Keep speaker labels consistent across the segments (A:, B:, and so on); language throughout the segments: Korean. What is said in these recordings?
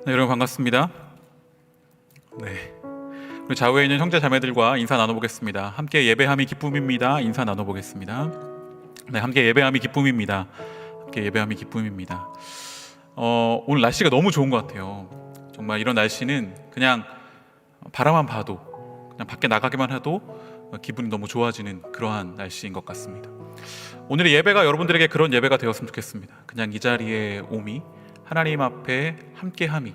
A: 네, 여러분 반갑습니다. 네, 우리 좌우에 있는 형제 자매들과 인사 나눠보겠습니다. 함께 예배함이 기쁨입니다. 인사 나눠보겠습니다. 네, 함께 예배함이 기쁨입니다. 함께 예배함이 기쁨입니다. 오늘 날씨가 너무 좋은 것 같아요. 정말 이런 날씨는 그냥 바라만 봐도, 그냥 밖에 나가기만 해도 기분이 너무 좋아지는 그러한 날씨인 것 같습니다. 오늘의 예배가 여러분들에게 그런 예배가 되었으면 좋겠습니다. 그냥 이 자리에 오미, 하나님 앞에 함께함이,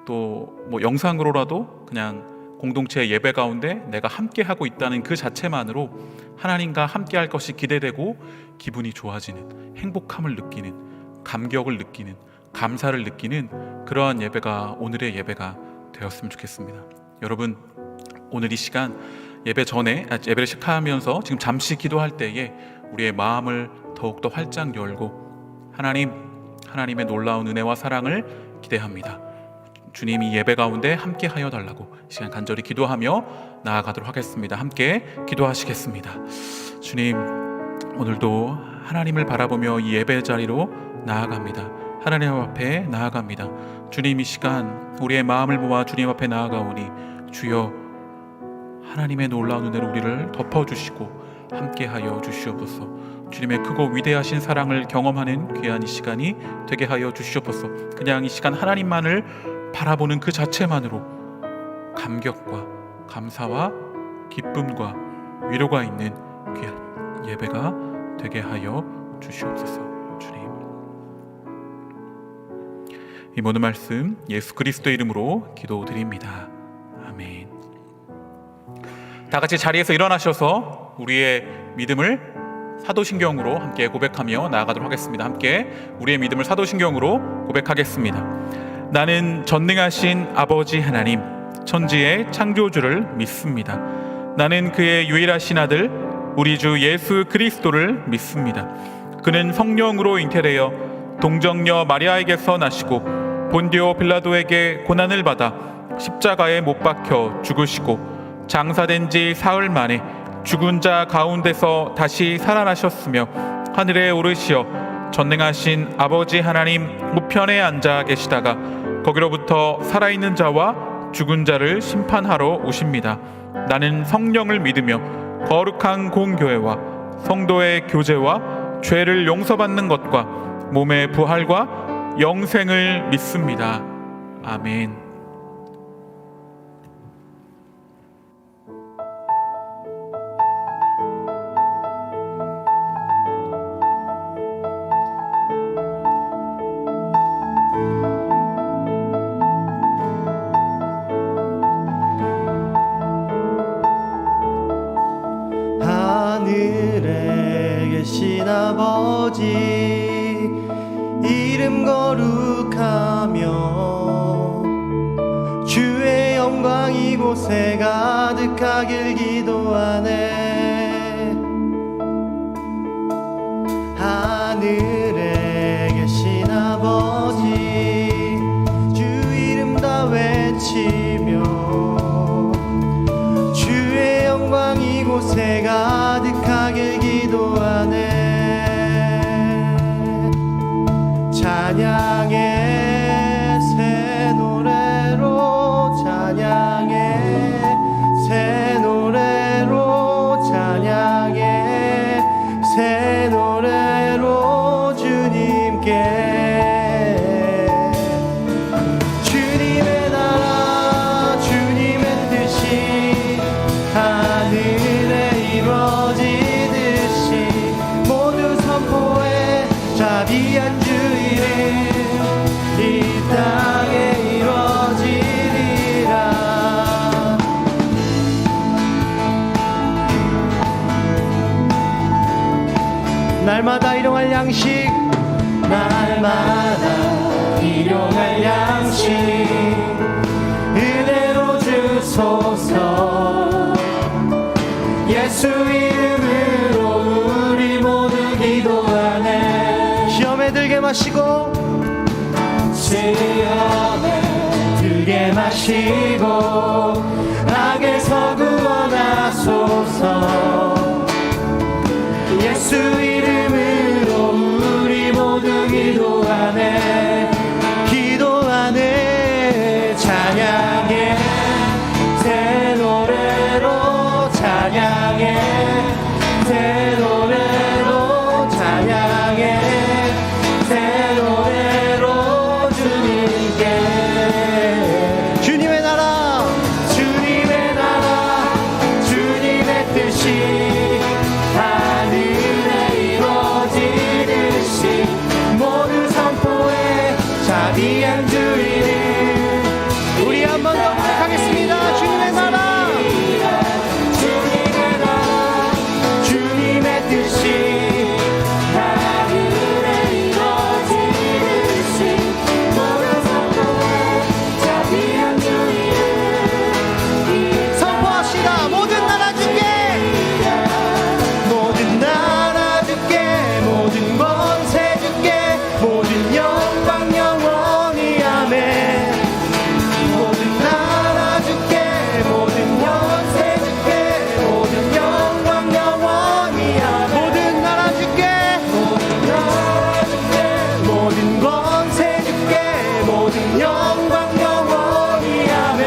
A: 또 뭐 영상으로라도 그냥 공동체의 예배 가운데 내가 함께하고 있다는 그 자체만으로 하나님과 함께할 것이 기대되고 기분이 좋아지는, 행복함을 느끼는, 감격을 느끼는, 감사를 느끼는 그러한 예배가 오늘의 예배가 되었으면 좋겠습니다. 여러분, 오늘 이 시간 예배 전에, 예배를 시작하면서 지금 잠시 기도할 때에 우리의 마음을 더욱더 활짝 열고 하나님의 놀라운 은혜와 사랑을 기대합니다. 주님이 예배 가운데 함께 하여 달라고 이 시간 간절히 기도하며 나아가도록 하겠습니다. 함께 기도하시겠습니다. 주님, 오늘도 하나님을 바라보며 이 예배 자리로 나아갑니다. 하나님 앞에 나아갑니다. 주님, 이 시간 우리의 마음을 모아 주님 앞에 나아가오니 주여, 하나님의 놀라운 은혜로 우리를 덮어주시고 함께하여 주시옵소서. 주님의 크고 위대하신 사랑을 경험하는 귀한 이 시간이 되게 하여 주시옵소서. 그냥 이 시간 하나님만을 바라보는 그 자체만으로 감격과 감사와 기쁨과 위로가 있는 귀한 예배가 되게 하여 주시옵소서. 주님, 이 모든 말씀 예수 그리스도의 이름으로 기도드립니다. 아멘. 다 같이 자리에서 일어나셔서 우리의 믿음을 사도신경으로 함께 고백하며 나아가도록 하겠습니다. 함께 우리의 믿음을 사도신경으로 고백하겠습니다. 나는 전능하신 아버지 하나님, 천지의 창조주를 믿습니다. 나는 그의 유일하신 아들 우리 주 예수 그리스도를 믿습니다. 그는 성령으로 잉태되어 동정녀 마리아에게서 나시고 본디오 빌라도에게 고난을 받아 십자가에 못 박혀 죽으시고 장사된 지 사흘 만에 죽은 자 가운데서 다시 살아나셨으며 하늘에 오르시어 전능하신 아버지 하나님 우편에 앉아 계시다가 거기로부터 살아있는 자와 죽은 자를 심판하러 오십니다. 나는 성령을 믿으며 거룩한 공교회와 성도의 교제와 죄를 용서받는 것과 몸의 부활과 영생을 믿습니다. 아멘.
B: 아버지 이름 거룩하며 주의 영광 이곳에 가득하길 기도하네. 하늘에 계신 아버지 주 이름 다 외치며 주의 영광 이곳에 가득하길 기도하네. 찬양의 새 노래로 찬양의 새 노래로 찬양의 새 노래로 주님께 주님의 나라 주님의 뜻이 하늘에 이루어지듯이 모두 선포해 자비한 주 이 땅에 이루어지리라. 날마다 일용할 양식 날마다 일용할 양식 은혜로 주소서. 예수 이름으로 우리 모두 기도하네. 시험에 들게 마시고 시험에 들게 마시고 악에서 구원하소서. 예수 이름으로 우리 모두 기도하네. 기도하네. 자비한 주의를 우리 한 번 더 고백하겠습니다. 주님의 나라 주님의 뜻이 선포합시다. 모든 나라 주께 모든 나라 주께 모든 권세 주께 모든 영광 영원히 아멘. 모든 나라 주께 모든 권세 주께 모든 영광 영원히 아멘. 모든 나라 주께 모든 나라 주께 모든 권세 주께 모든 영광 영원히 아멘.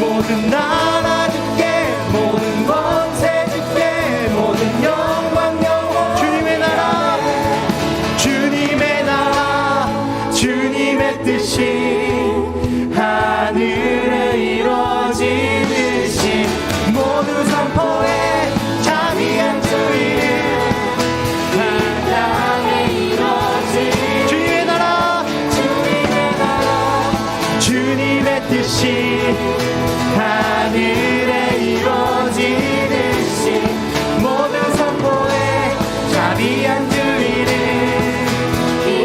B: 모든 나라 주께 모든 권세 주께 모든 영광 영원 주님의 나라 주님의 나라 주님의 뜻이 하늘에 이루어지듯이 모두 선포해 자비한 주의를 땅에 이루어지 주님의 나라 주님의 뜻이 하늘에 이루어지듯이 모두 선포해 자비한 주의를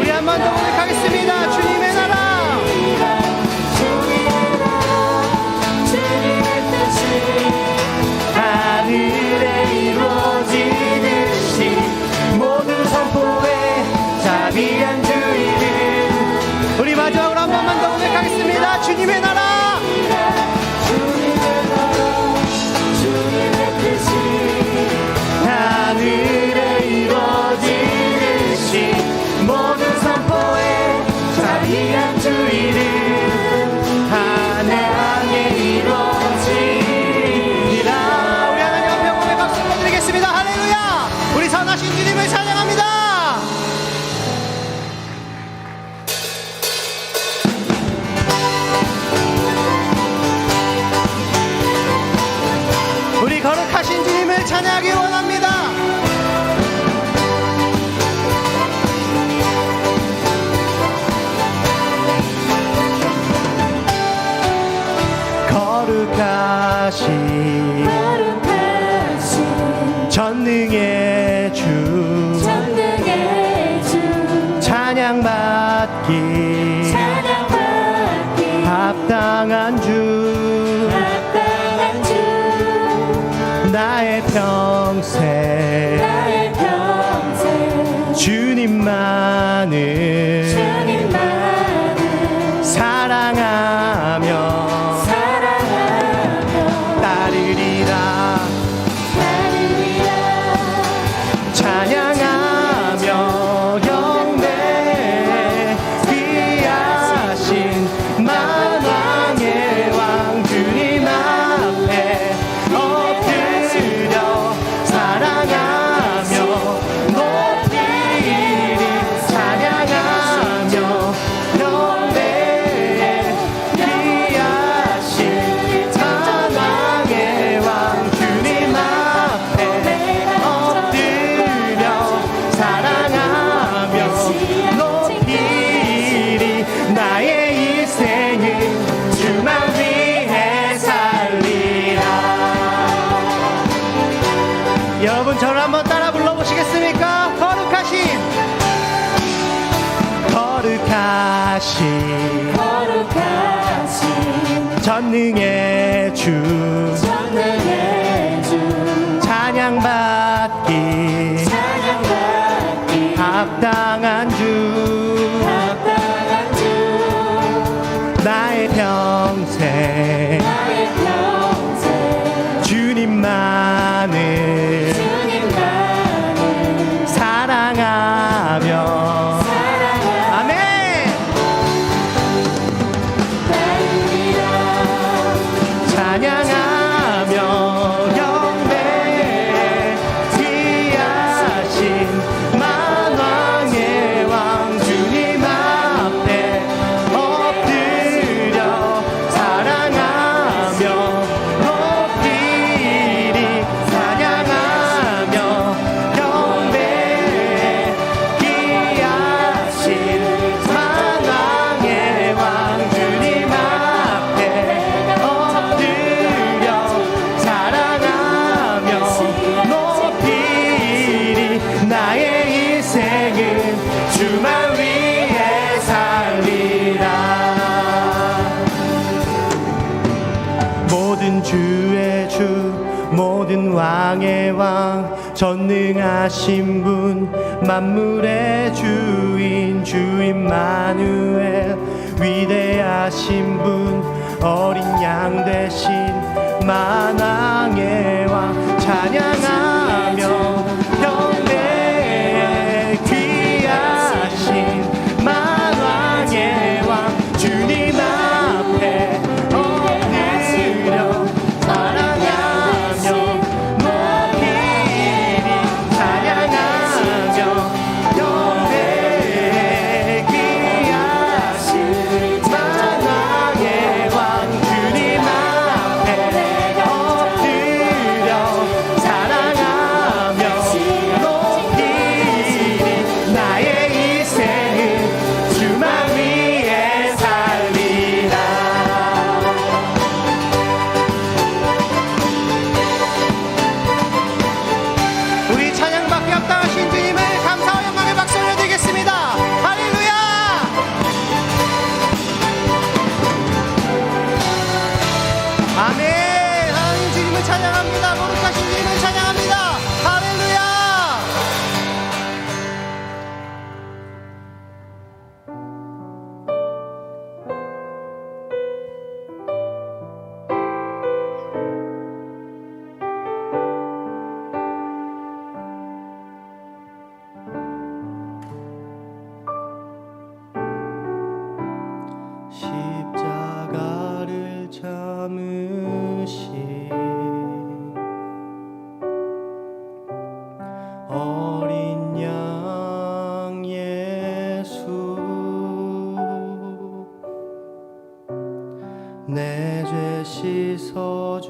B: 우리 한 번 더 고백하겠습니다. 주님의 나라 하늘에 이루어지듯이 모두 선포해 자비한 주의를 우리 마지막으로 한 번만 더 고백하겠습니다. 주님의 나라 하늘에 이루어지듯이 모두 선포해 자비한 주의를 하늘에 이루어지리라. 우리 하나님 앞에 오늘 박수 드리겠습니다. 할렐루야. 우리 선하신 주님을 찬양합니다. 우리 거룩하신 주님을 찬양하기 원합니다. 거룩하신 전능의 주 찬양받기 합당한 주 나의 평생 주님만을 사랑하며 따르리라 찬양하며 경배 귀하신 만왕의 왕 주님 앞에 엎드려 사랑하며 높이리 찬양하며 경배에 귀하신 만왕의 왕 주님 앞에 엎드려 사랑하며 높이리 나의 인생은 주만 위해 살리라. 여러분 저를 한번 따라 불러보시겠습니까? 거룩하신 전능의 주 찬양받기 합당한 주 나의 평생 주님만을 사랑하며 아멘. 찬양하며 경배 귀하신 만왕의 왕 만왕의 왕 전능하신 분 만물의 주인 주 임마누엘 위대하신 분 어린 양 대신 만왕의 왕 찬양하며 경배에 귀하신 만왕의 왕 주님 앞에 엎드려 찬양하며 높이 찬양하며 경배에 귀하신 만왕의 왕 주님 앞에 엎드려 사랑하며 높이 나의 인생은 주만 위에 살리라. 우리 찬양받기 합당하신 주님을 감사와 영광의 박수 올려드리겠습니다. 할렐루야. 아멘. 하나님 주님을 찬양합니다. 거룩하신 주님을 찬양합니다. 할렐루야. 십자가를 참으신 어린 양 예수 내 죄 씻어주시고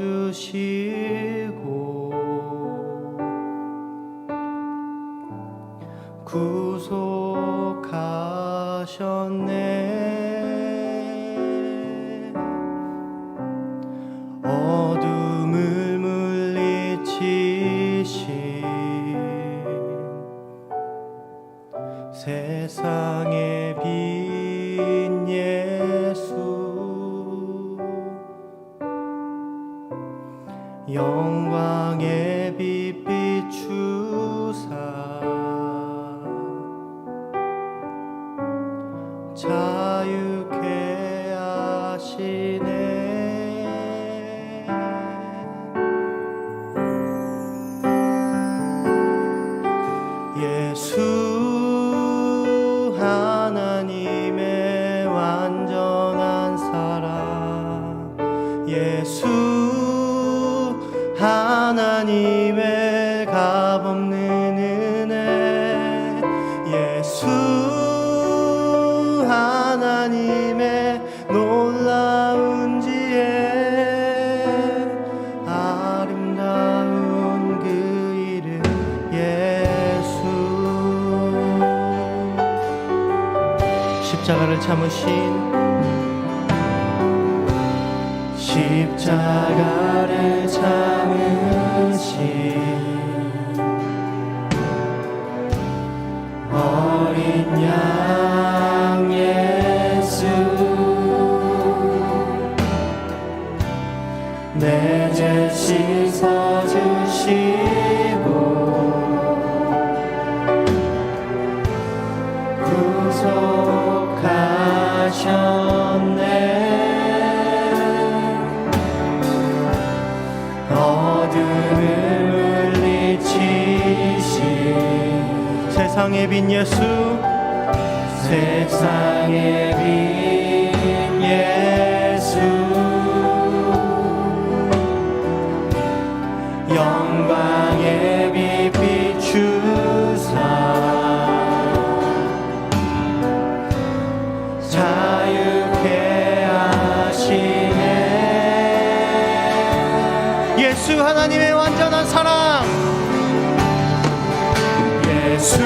B: 구속하셨네. 어둠을 물리치신 세상의 빛 예수 영광의 빛 비추사 자유케 하시네. 예수 하나님의 완전한 사랑 예수 하나님의 값없는 은혜 예수 하나님의 놀라운 지혜 아름다운 그 이름 예수 십자가를 참으신 십자가를 참으신 어린 양 예수 내 죄 씻어주시고 구속하셨네. 어둠을 물리치신 세상의 빛 예수 세상의 빛 예수 영광의 빛 비추사 자유케 하시네. 예수 하나님의 완전한 사랑 예수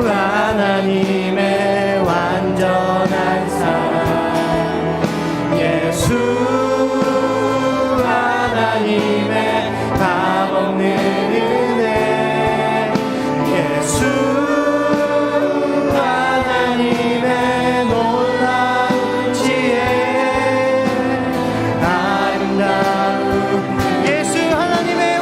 B: 하나님의 완전한 사랑 예수 하나님의 값없는 은혜 예수 하나님의 놀라운 지혜 아름다운 예수 하나님의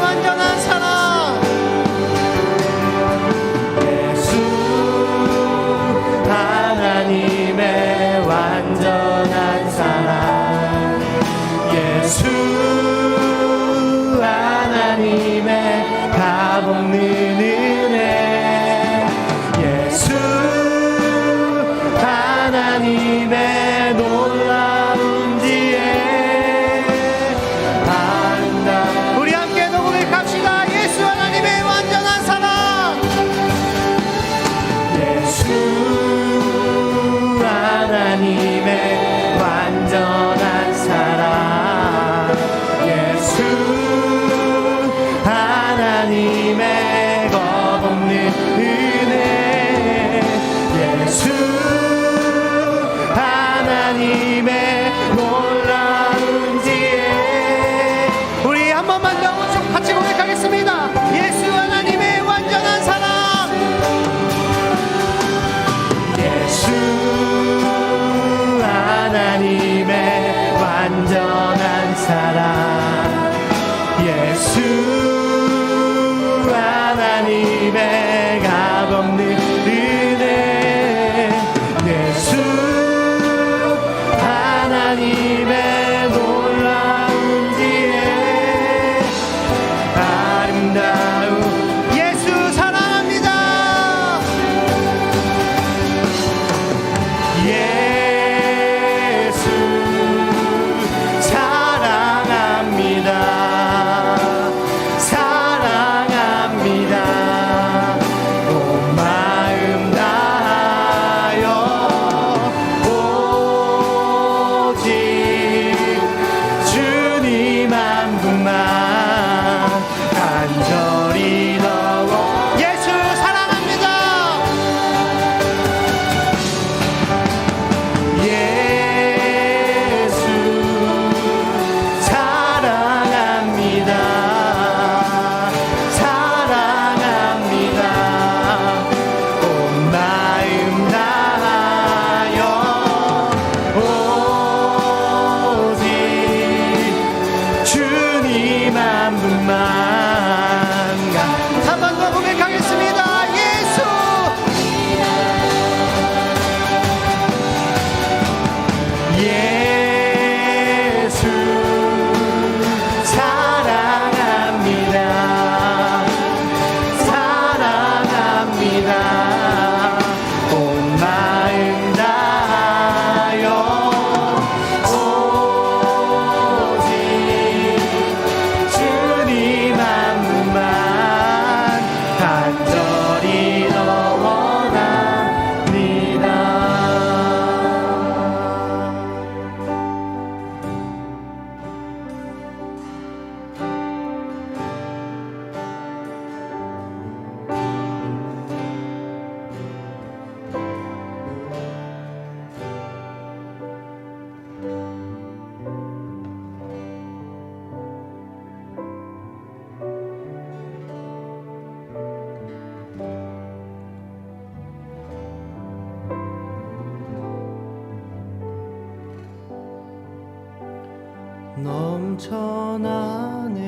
B: 넘쳐나네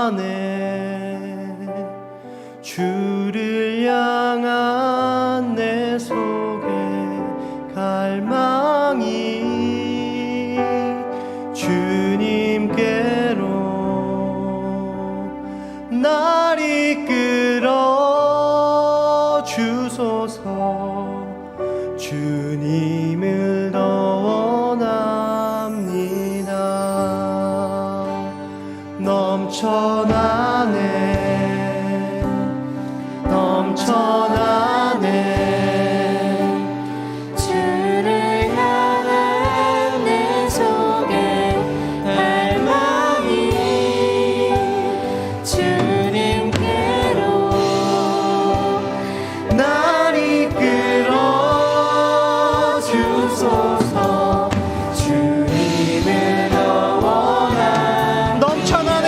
B: 넘쳐나네 주를 향한 내 속에 갈망이 주님께로 날 이끌어 주소서 주님을 더 원합니다 넘쳐나네 넘쳐나네
C: 주를 향한 내 속에 갈망이 주님께로
B: 날 이끌어 주소서 주님을 더 원합니다 넘쳐나네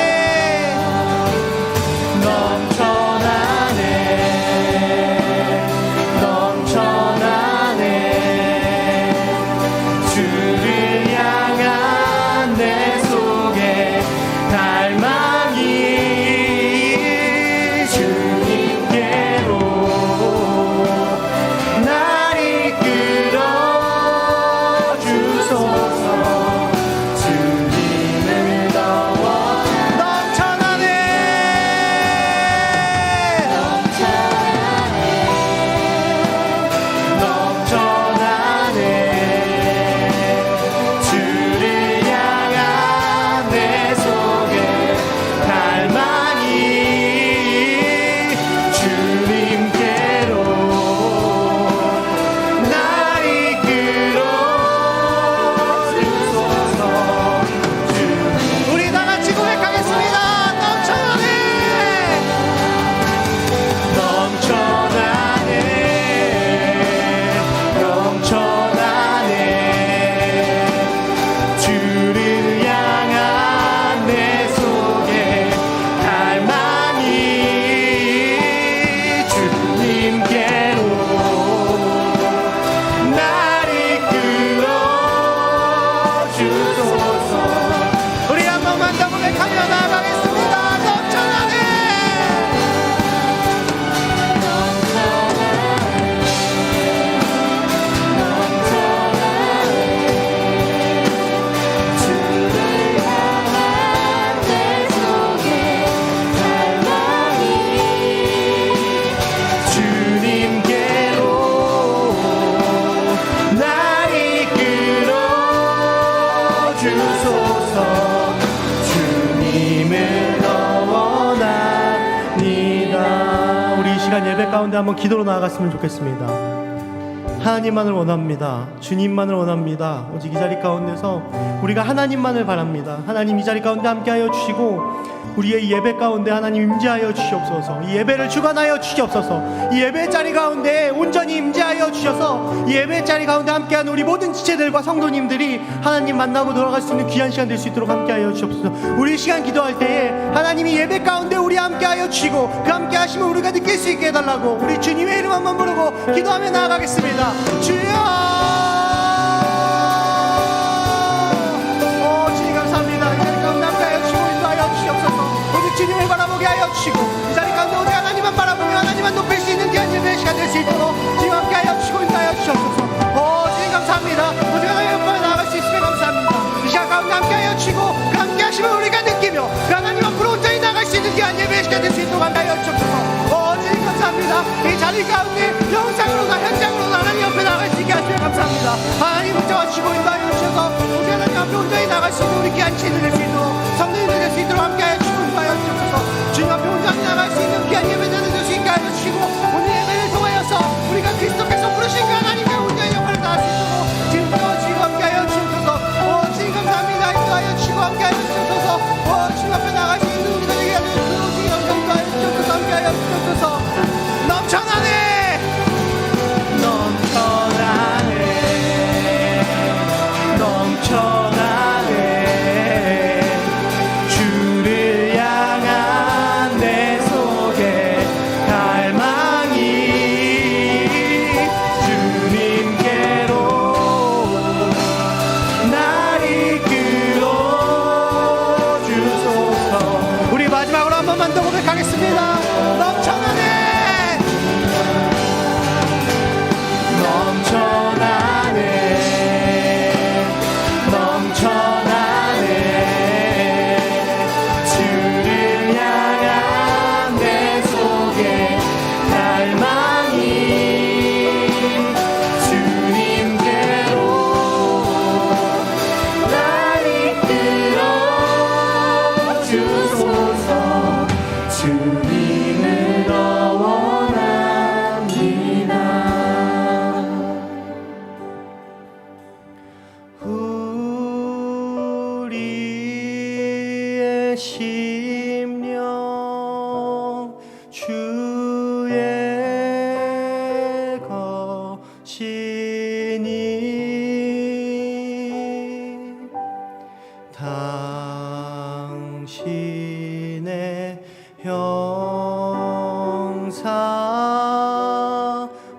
B: 넘쳐나네 넘쳐나네 주를 향한 내 속에 갈망이 주님께로 날 이끌어 주소서 주님을 더 넘쳐나네 넘쳐나네 주를 향한 내 속에 갈망이 주님께로 날 이끌어 주소서 우리 다 같이 고백하겠습니다 넘쳐나네 넘쳐나네 넘쳐나네 주를 향한 내 속에 갈망이 주님께로 날 이끌어 주소서 우리 한 번만 더 고백하며 나아가겠습니다 넘쳐나네
C: 주를 향한 내 속에 갈망이
B: 주님께로 날 이끌어 주소서 주님을 더 원합니다 우리 이 시간 예배 가운데 한번 기도로 나아갔으면 좋겠습니다 하나님만을 원합니다 주님만을 원합니다 오직 이 자리 가운데서 우리가 하나님만을 바랍니다 하나님 이 자리 가운데 함께하여 주시고 우리의 예배 가운데 하나님 임재하여 주시옵소서 이 예배를 주관하여 주시옵소서 이 예배 자리 가운데 온전히 임재하여 주셔서 이 예배 자리 가운데 함께하는 우리 모든 지체들과 성도님들이 하나님 만나고 돌아갈 수 있는 귀한 시간 될 수 있도록 함께하여 주시옵소서 우리 이 시간 기도할 때에 하나님이 예배 가운데 우리 함께하여 주시고 그 함께하심을 우리가 느낄 수 있게 해달라고 우리 주님의 이름 한번 부르고 기도하며 나아가겠습니다 주여 주님 감사합니다 이 자리 가운데 함께하여 주시고 인도하여 주시옵소서 오직 주님을 바라보게 하여 주시고 이 자리 가운데 오직 하나님만 바라보며 하나님만 높일 수 있는 귀한 예배의 시간 될 수 있도록 주님 함께하여 주시고 인도하여 주시옵소서 주님 감사합니다 오직 하나님의 옆에 나아갈 수 있음에 감사합니다 이 시간 가운데 함께하여 주시고 그 함께하심을 우리가 느끼며 그 하나님 앞으로 온전히 나갈 수 있는 귀한 예배의 시간 될 수 있도록 함께하여 주옵소서 주님 감사합니다 이 자리 가운데 영상으로나 현장으로나 하나님 옆에 나갈 수 있게 하시며 감사합니다 하나님 붙잡아 주시고 인도하여 주셔서 우리 하나님 앞에 온전히 나갈 수 있는 우리 귀한 친구들 될 수 있도록 성도님들 될 수 있도록 함께하여 주시고 인도하여 주옵소서 주님 앞에 온전히 나갈 수 있는 귀한 예배자들 될 수 있게 하여 주시고 오늘 예배를 통하여서 우리가 그리스도께서 부르신 그 하나님의 온전히 역할을 다할 수 있도록 지금부터 주님 함께하여 주옵소서 주님 감사합니다 인도하여 주시고 함께하여 주옵소서 주님 앞에 나갈 수 있는 우리가 되게 하여 주옵소서 주님 함께하여 주옵소서 함께하여 주옵소서 넘쳐나네 넘쳐나네 넘쳐나네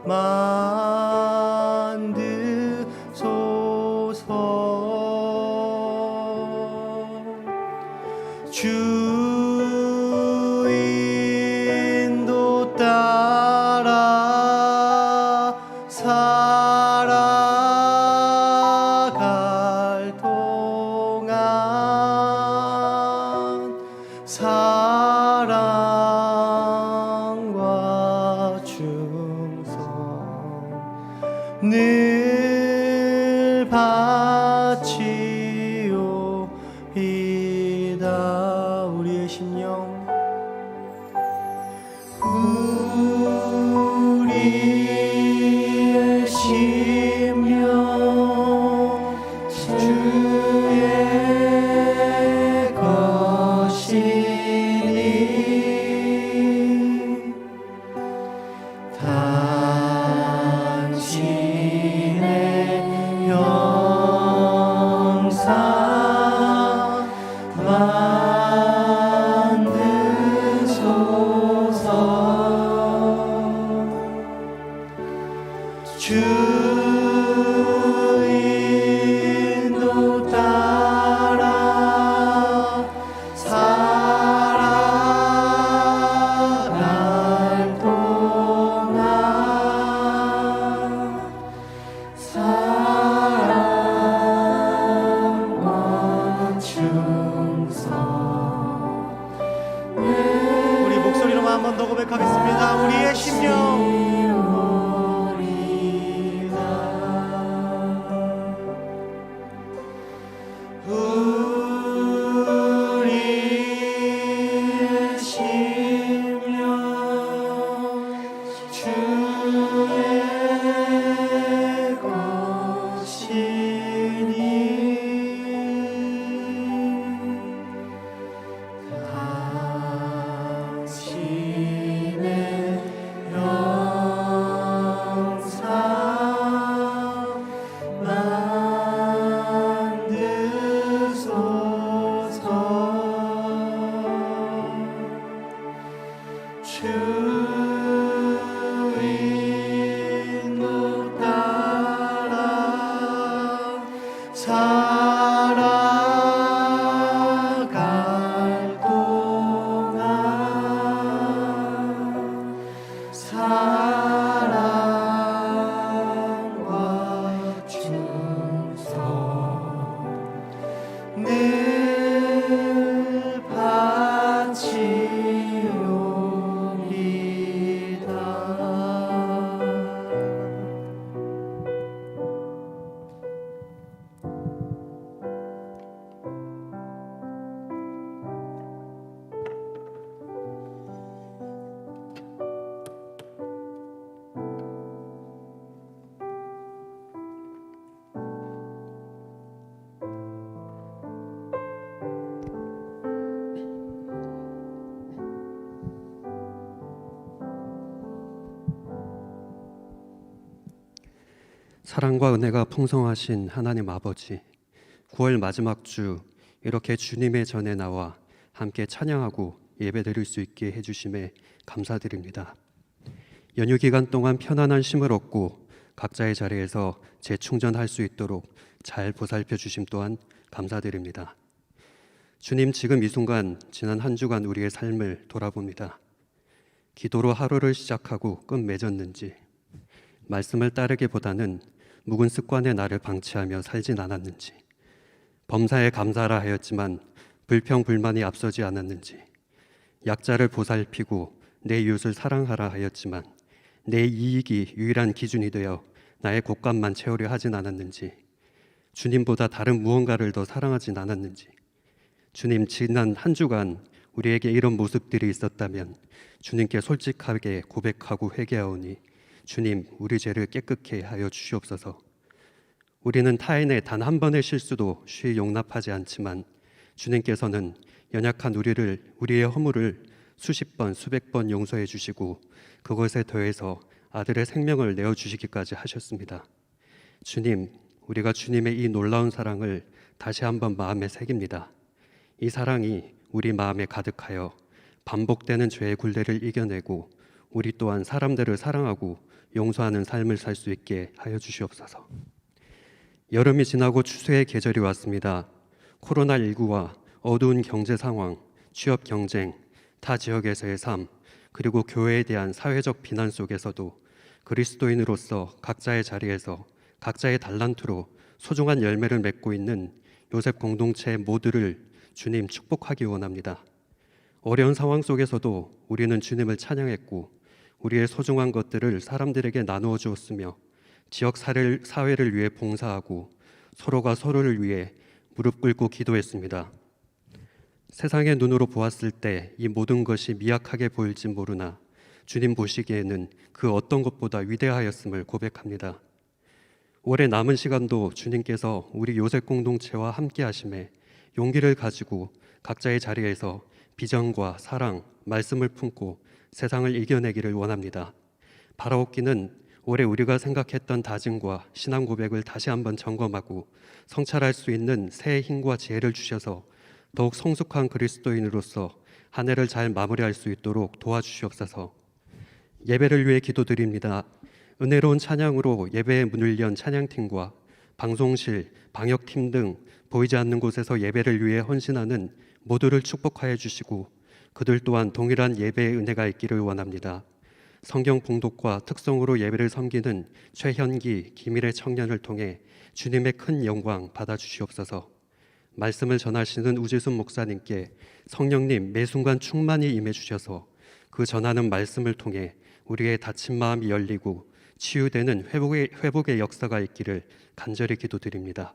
B: 만드소서. 주 인도 따라 살아갈 동안 사랑과 충성 늘 바치오이다. 우리의 심령 우리의 심령 주의 것이니 당신의 영상 만드소서. 주 인도 따라 살아갈 동안 사랑과 충성. 우리 목소리로만 한 번 더 고백하겠습니다. 우리의 심령 우리의 심령 주의 것이니 당신의 영상 만드소서. 주 인도 따라 살아갈 동안 사랑과 충성 늘
D: 사랑과 은혜가 풍성하신 하나님 아버지, 9월 마지막 주 이렇게 주님의 전에 나와 함께 찬양하고 예배드릴 수 있게 해주심에 감사드립니다. 연휴 기간 동안 편안한 쉼을 얻고 각자의 자리에서 재충전할 수 있도록 잘 보살펴 주심 또한 감사드립니다. 주님, 지금 이 순간 지난 한 주간 우리의 삶을 돌아봅니다. 기도로 하루를 시작하고 끝 맺었는지, 말씀을 따르기보다는 묵은 습관의 나를 방치하며 살진 않았는지, 범사에 감사라 하였지만 불평 불만이 앞서지 않았는지, 약자를 보살피고 내 이웃을 사랑하라 하였지만 내 이익이 유일한 기준이 되어 나의 곳간만 채우려 하진 않았는지, 주님보다 다른 무언가를 더 사랑하진 않았는지, 주님, 지난 한 주간 우리에게 이런 모습들이 있었다면 주님께 솔직하게 고백하고 회개하오니 주님, 우리 죄를 깨끗게 하여 주시옵소서. 우리는 타인의 단 한 번의 실수도 쉬이 용납하지 않지만 주님께서는 연약한 우리의 허물을 수십 번, 수백 번 용서해 주시고 그것에 더해서 아들의 생명을 내어주시기까지 하셨습니다. 주님, 우리가 주님의 이 놀라운 사랑을 다시 한번 마음에 새깁니다. 이 사랑이 우리 마음에 가득하여 반복되는 죄의 굴레를 이겨내고 우리 또한 사람들을 사랑하고 용서하는 삶을 살 수 있게 하여 주시옵소서. 여름이 지나고 추수의 계절이 왔습니다. 코로나19와 어두운 경제 상황, 취업 경쟁, 타 지역에서의 삶, 그리고 교회에 대한 사회적 비난 속에서도 그리스도인으로서 각자의 자리에서 각자의 달란트로 소중한 열매를 맺고 있는 요셉 공동체 모두를 주님 축복하기 원합니다. 어려운 상황 속에서도 우리는 주님을 찬양했고 우리의 소중한 것들을 사람들에게 나누어 주었으며 지역 사회를 위해 봉사하고 서로가 서로를 위해 무릎 꿇고 기도했습니다. 세상의 눈으로 보았을 때 이 모든 것이 미약하게 보일지 모르나 주님 보시기에는 그 어떤 것보다 위대하였음을 고백합니다. 올해 남은 시간도 주님께서 우리 요셉 공동체와 함께 하심에 용기를 가지고 각자의 자리에서 비전과 사랑, 말씀을 품고 세상을 이겨내기를 원합니다. 바라옵기는 올해 우리가 생각했던 다짐과 신앙 고백을 다시 한번 점검하고 성찰할 수 있는 새해 힘과 지혜를 주셔서 더욱 성숙한 그리스도인으로서 한 해를 잘 마무리할 수 있도록 도와주시옵소서. 예배를 위해 기도드립니다. 은혜로운 찬양으로 예배의 문을 연 찬양팀과 방송실, 방역팀 등 보이지 않는 곳에서 예배를 위해 헌신하는 모두를 축복하여 주시고 그들 또한 동일한 예배의 은혜가 있기를 원합니다. 성경 봉독과 특성으로 예배를 섬기는 최현기, 김일의 청년을 통해 주님의 큰 영광 받아주시옵소서. 말씀을 전하시는 우지순 목사님께 성령님 매 순간 충만히 임해 주셔서 그 전하는 말씀을 통해 우리의 다친 마음이 열리고 치유되는 회복의 역사가 있기를 간절히 기도드립니다.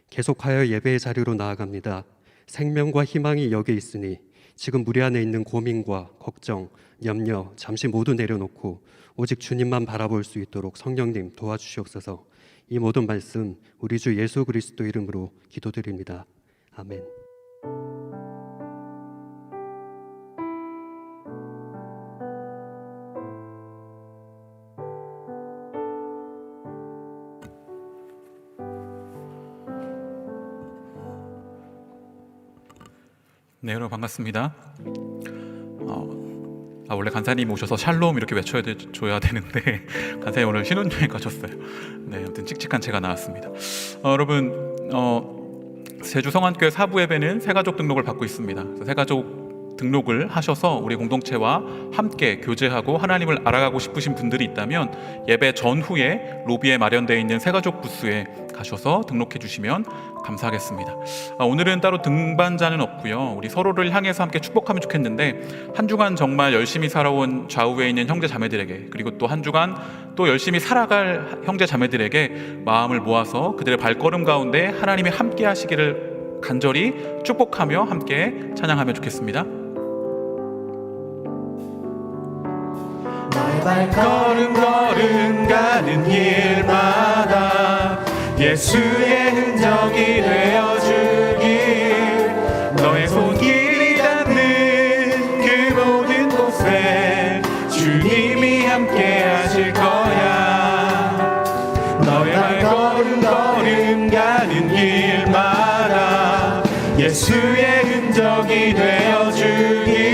D: 계속하여 예배의 자리로 나아갑니다. 생명과 희망이 여기 있으니 지금 우리 안에 있는 고민과 걱정, 염려 잠시 모두 내려놓고 오직 주님만 바라볼 수 있도록 성령님 도와주시옵소서. 이 모든 말씀 우리 주 예수 그리스도 이름으로 기도드립니다. 아멘.
A: 네, 여러분 반갑습니다. 원래 간사님 오셔서 샬롬 이렇게 외쳐줘야 되는데 간사님 오늘 신혼여행 가셨어요. 네, 아무튼 칙칙한 채가 나왔습니다. 여러분 제주 성안교회 사부 예배는 새가족 등록을 받고 있습니다. 그래서 새가족 등록을 하셔서 우리 공동체와 함께 교제하고 하나님을 알아가고 싶으신 분들이 있다면 예배 전후에 로비에 마련되어 있는 새가족 부스에 가셔서 등록해 주시면 감사하겠습니다. 오늘은 따로 등반자는 없고요. 우리 서로를 향해서 함께 축복하면 좋겠는데 한 주간 정말 열심히 살아온 좌우에 있는 형제 자매들에게 그리고 또 한 주간 또 열심히 살아갈 형제 자매들에게 마음을 모아서 그들의 발걸음 가운데 하나님이 함께 하시기를 간절히 축복하며 함께 찬양하면 좋겠습니다.
B: 나의 발걸음 걸음 가는 길마다 예수의 흔적이 되어주길 너의 손길이 닿는 그 모든 곳에 주님이 함께 하실 거야. 너의 발걸음 걸음 가는 길마다 예수의 흔적이 되어주길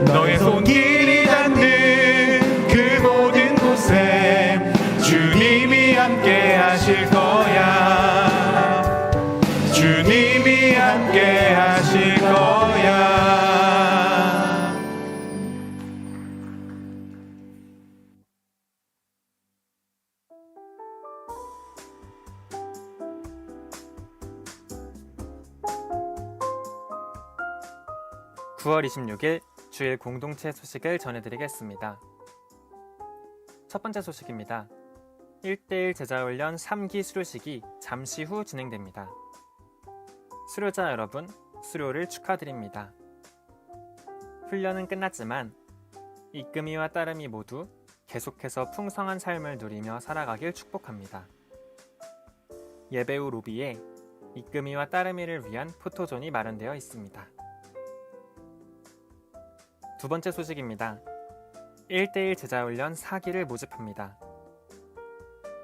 B: 너의 손길이 닿는 그 모든 곳에 주님이 함께 하실 거야. 주님이 함께 하실 거야.
E: (9월 26일) 주일 공동체 소식을 전해드리겠습니다. 첫 번째 소식입니다. 1대1 제자훈련 3기 수료식이 잠시 후 진행됩니다. 수료자 여러분, 수료를 축하드립니다. 훈련은 끝났지만 이끔이와 따름이 모두 계속해서 풍성한 삶을 누리며 살아가길 축복합니다. 예배 후 로비에 이끔이와 따름이를 위한 포토존이 마련되어 있습니다. 두 번째 소식입니다. 1대1 제자훈련 4기를 모집합니다.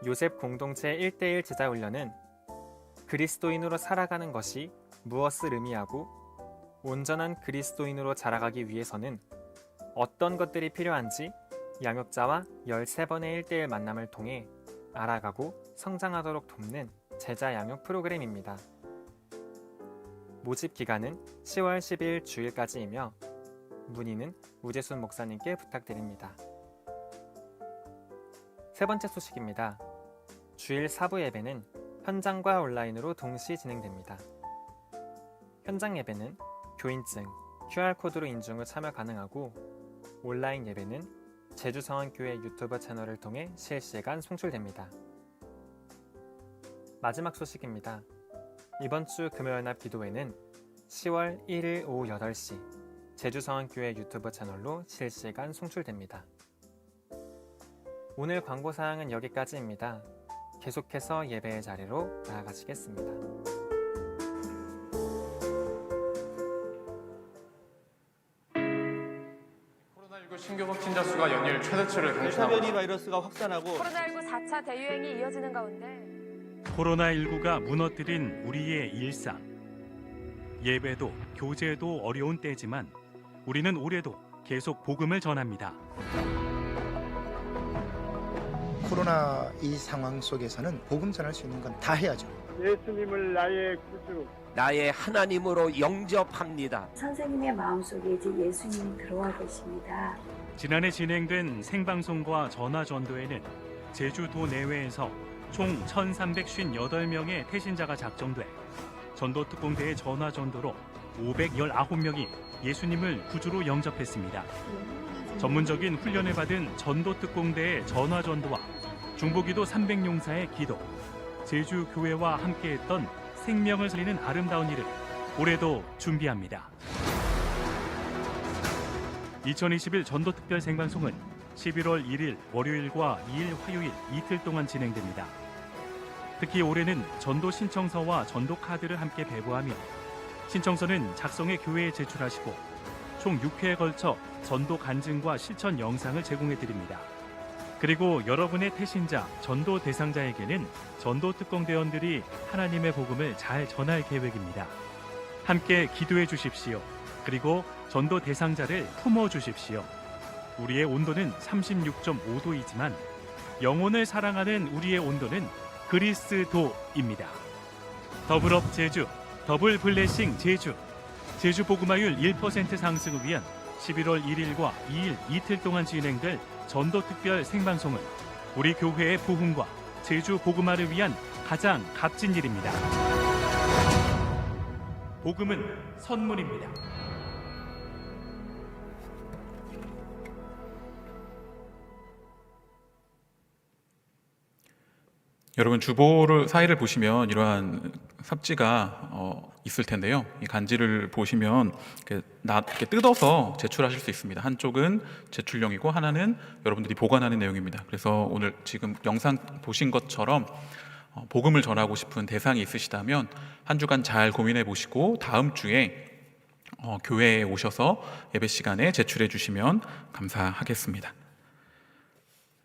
E: 요셉 공동체 1대1 제자훈련은 그리스도인으로 살아가는 것이 무엇을 의미하고 온전한 그리스도인으로 자라가기 위해서는 어떤 것들이 필요한지 양육자와 13번의 1대1 만남을 통해 알아가고 성장하도록 돕는 제자 양육 프로그램입니다. 모집 기간은 10월 10일 주일까지이며 문의는 우재순 목사님께 부탁드립니다. 세 번째 소식입니다. 주일 사부 예배는 현장과 온라인으로 동시 진행됩니다. 현장 예배는 교인증, QR코드로 인증 후 참여 가능하고 온라인 예배는 제주성안교회 유튜브 채널을 통해 실시간 송출됩니다. 마지막 소식입니다. 이번 주 금요일 날 기도회는 10월 1일 오후 8시 제주성안교회 유튜브 채널로 실시간 송출됩니다. 오늘 광고사항은 여기까지입니다. 계속해서 예배의 자리로 나아가시겠습니다.
F: 코로나19 신규 확진자 수가 연일 최대치를
B: 델타
F: 경신하고
B: 변이 바이러스가 확산하고
G: 코로나19 4차 대유행이 이어지는 가운데
H: 코로나19가 무너뜨린 우리의 일상. 예배도 교제도 어려운 때지만 우리는 올해도 계속 복음을 전합니다.
I: 코로나 이 상황 속에서는 복음 전할 수 있는 건 다 해야죠.
J: 예수님을 나의 구주,
K: 나의 하나님으로 영접합니다.
C: 선생님의 마음속에 이제 예수님이 들어와 계십니다.
H: 지난해 진행된 생방송과 전화 전도에는 제주도 내외에서 총 1,358명의 태신자가 작정돼 전도 특공대의 전화 전도로 519명이 예수님을 구주로 영접했습니다. 전문적인 훈련을 받은 전도 특공대의 전화 전도와 중보기도 300용사의 기도, 제주 교회와 함께했던 생명을 살리는 아름다운 일을 올해도 준비합니다. 2021 전도 특별 생방송은 11월 1일 월요일과 2일 화요일 이틀 동안 진행됩니다. 특히 올해는 전도 신청서와 전도 카드를 함께 배부하며 신청서는 작성해 교회에 제출하시고 총 6회에 걸쳐 전도 간증과 실천 영상을 제공해 드립니다. 그리고 여러분의 태신자, 전도 대상자에게는 전도 특공대원들이 하나님의 복음을 잘 전할 계획입니다. 함께 기도해 주십시오. 그리고 전도 대상자를 품어 주십시오. 우리의 온도는 36.5도이지만 영혼을 사랑하는 우리의 온도는 그리스도입니다. 더블업 제주, 더블 블레싱 제주, 제주 복음화율 1% 상승을 위한 11월 1일과 2일 이틀 동안 진행될 전도 특별 생방송은 우리 교회의 부흥과 제주 복음화를 위한 가장 값진 일입니다. 복음은 선물입니다.
A: 여러분 주보 사이를 보시면 이러한 삽지가 있을 텐데요. 이 간지를 보시면 이렇게 뜯어서 제출하실 수 있습니다. 한쪽은 제출용이고 하나는 여러분들이 보관하는 내용입니다. 그래서 오늘 지금 영상 보신 것처럼 복음을 전하고 싶은 대상이 있으시다면 한 주간 잘 고민해 보시고 다음 주에 교회에 오셔서 예배 시간에 제출해 주시면 감사하겠습니다.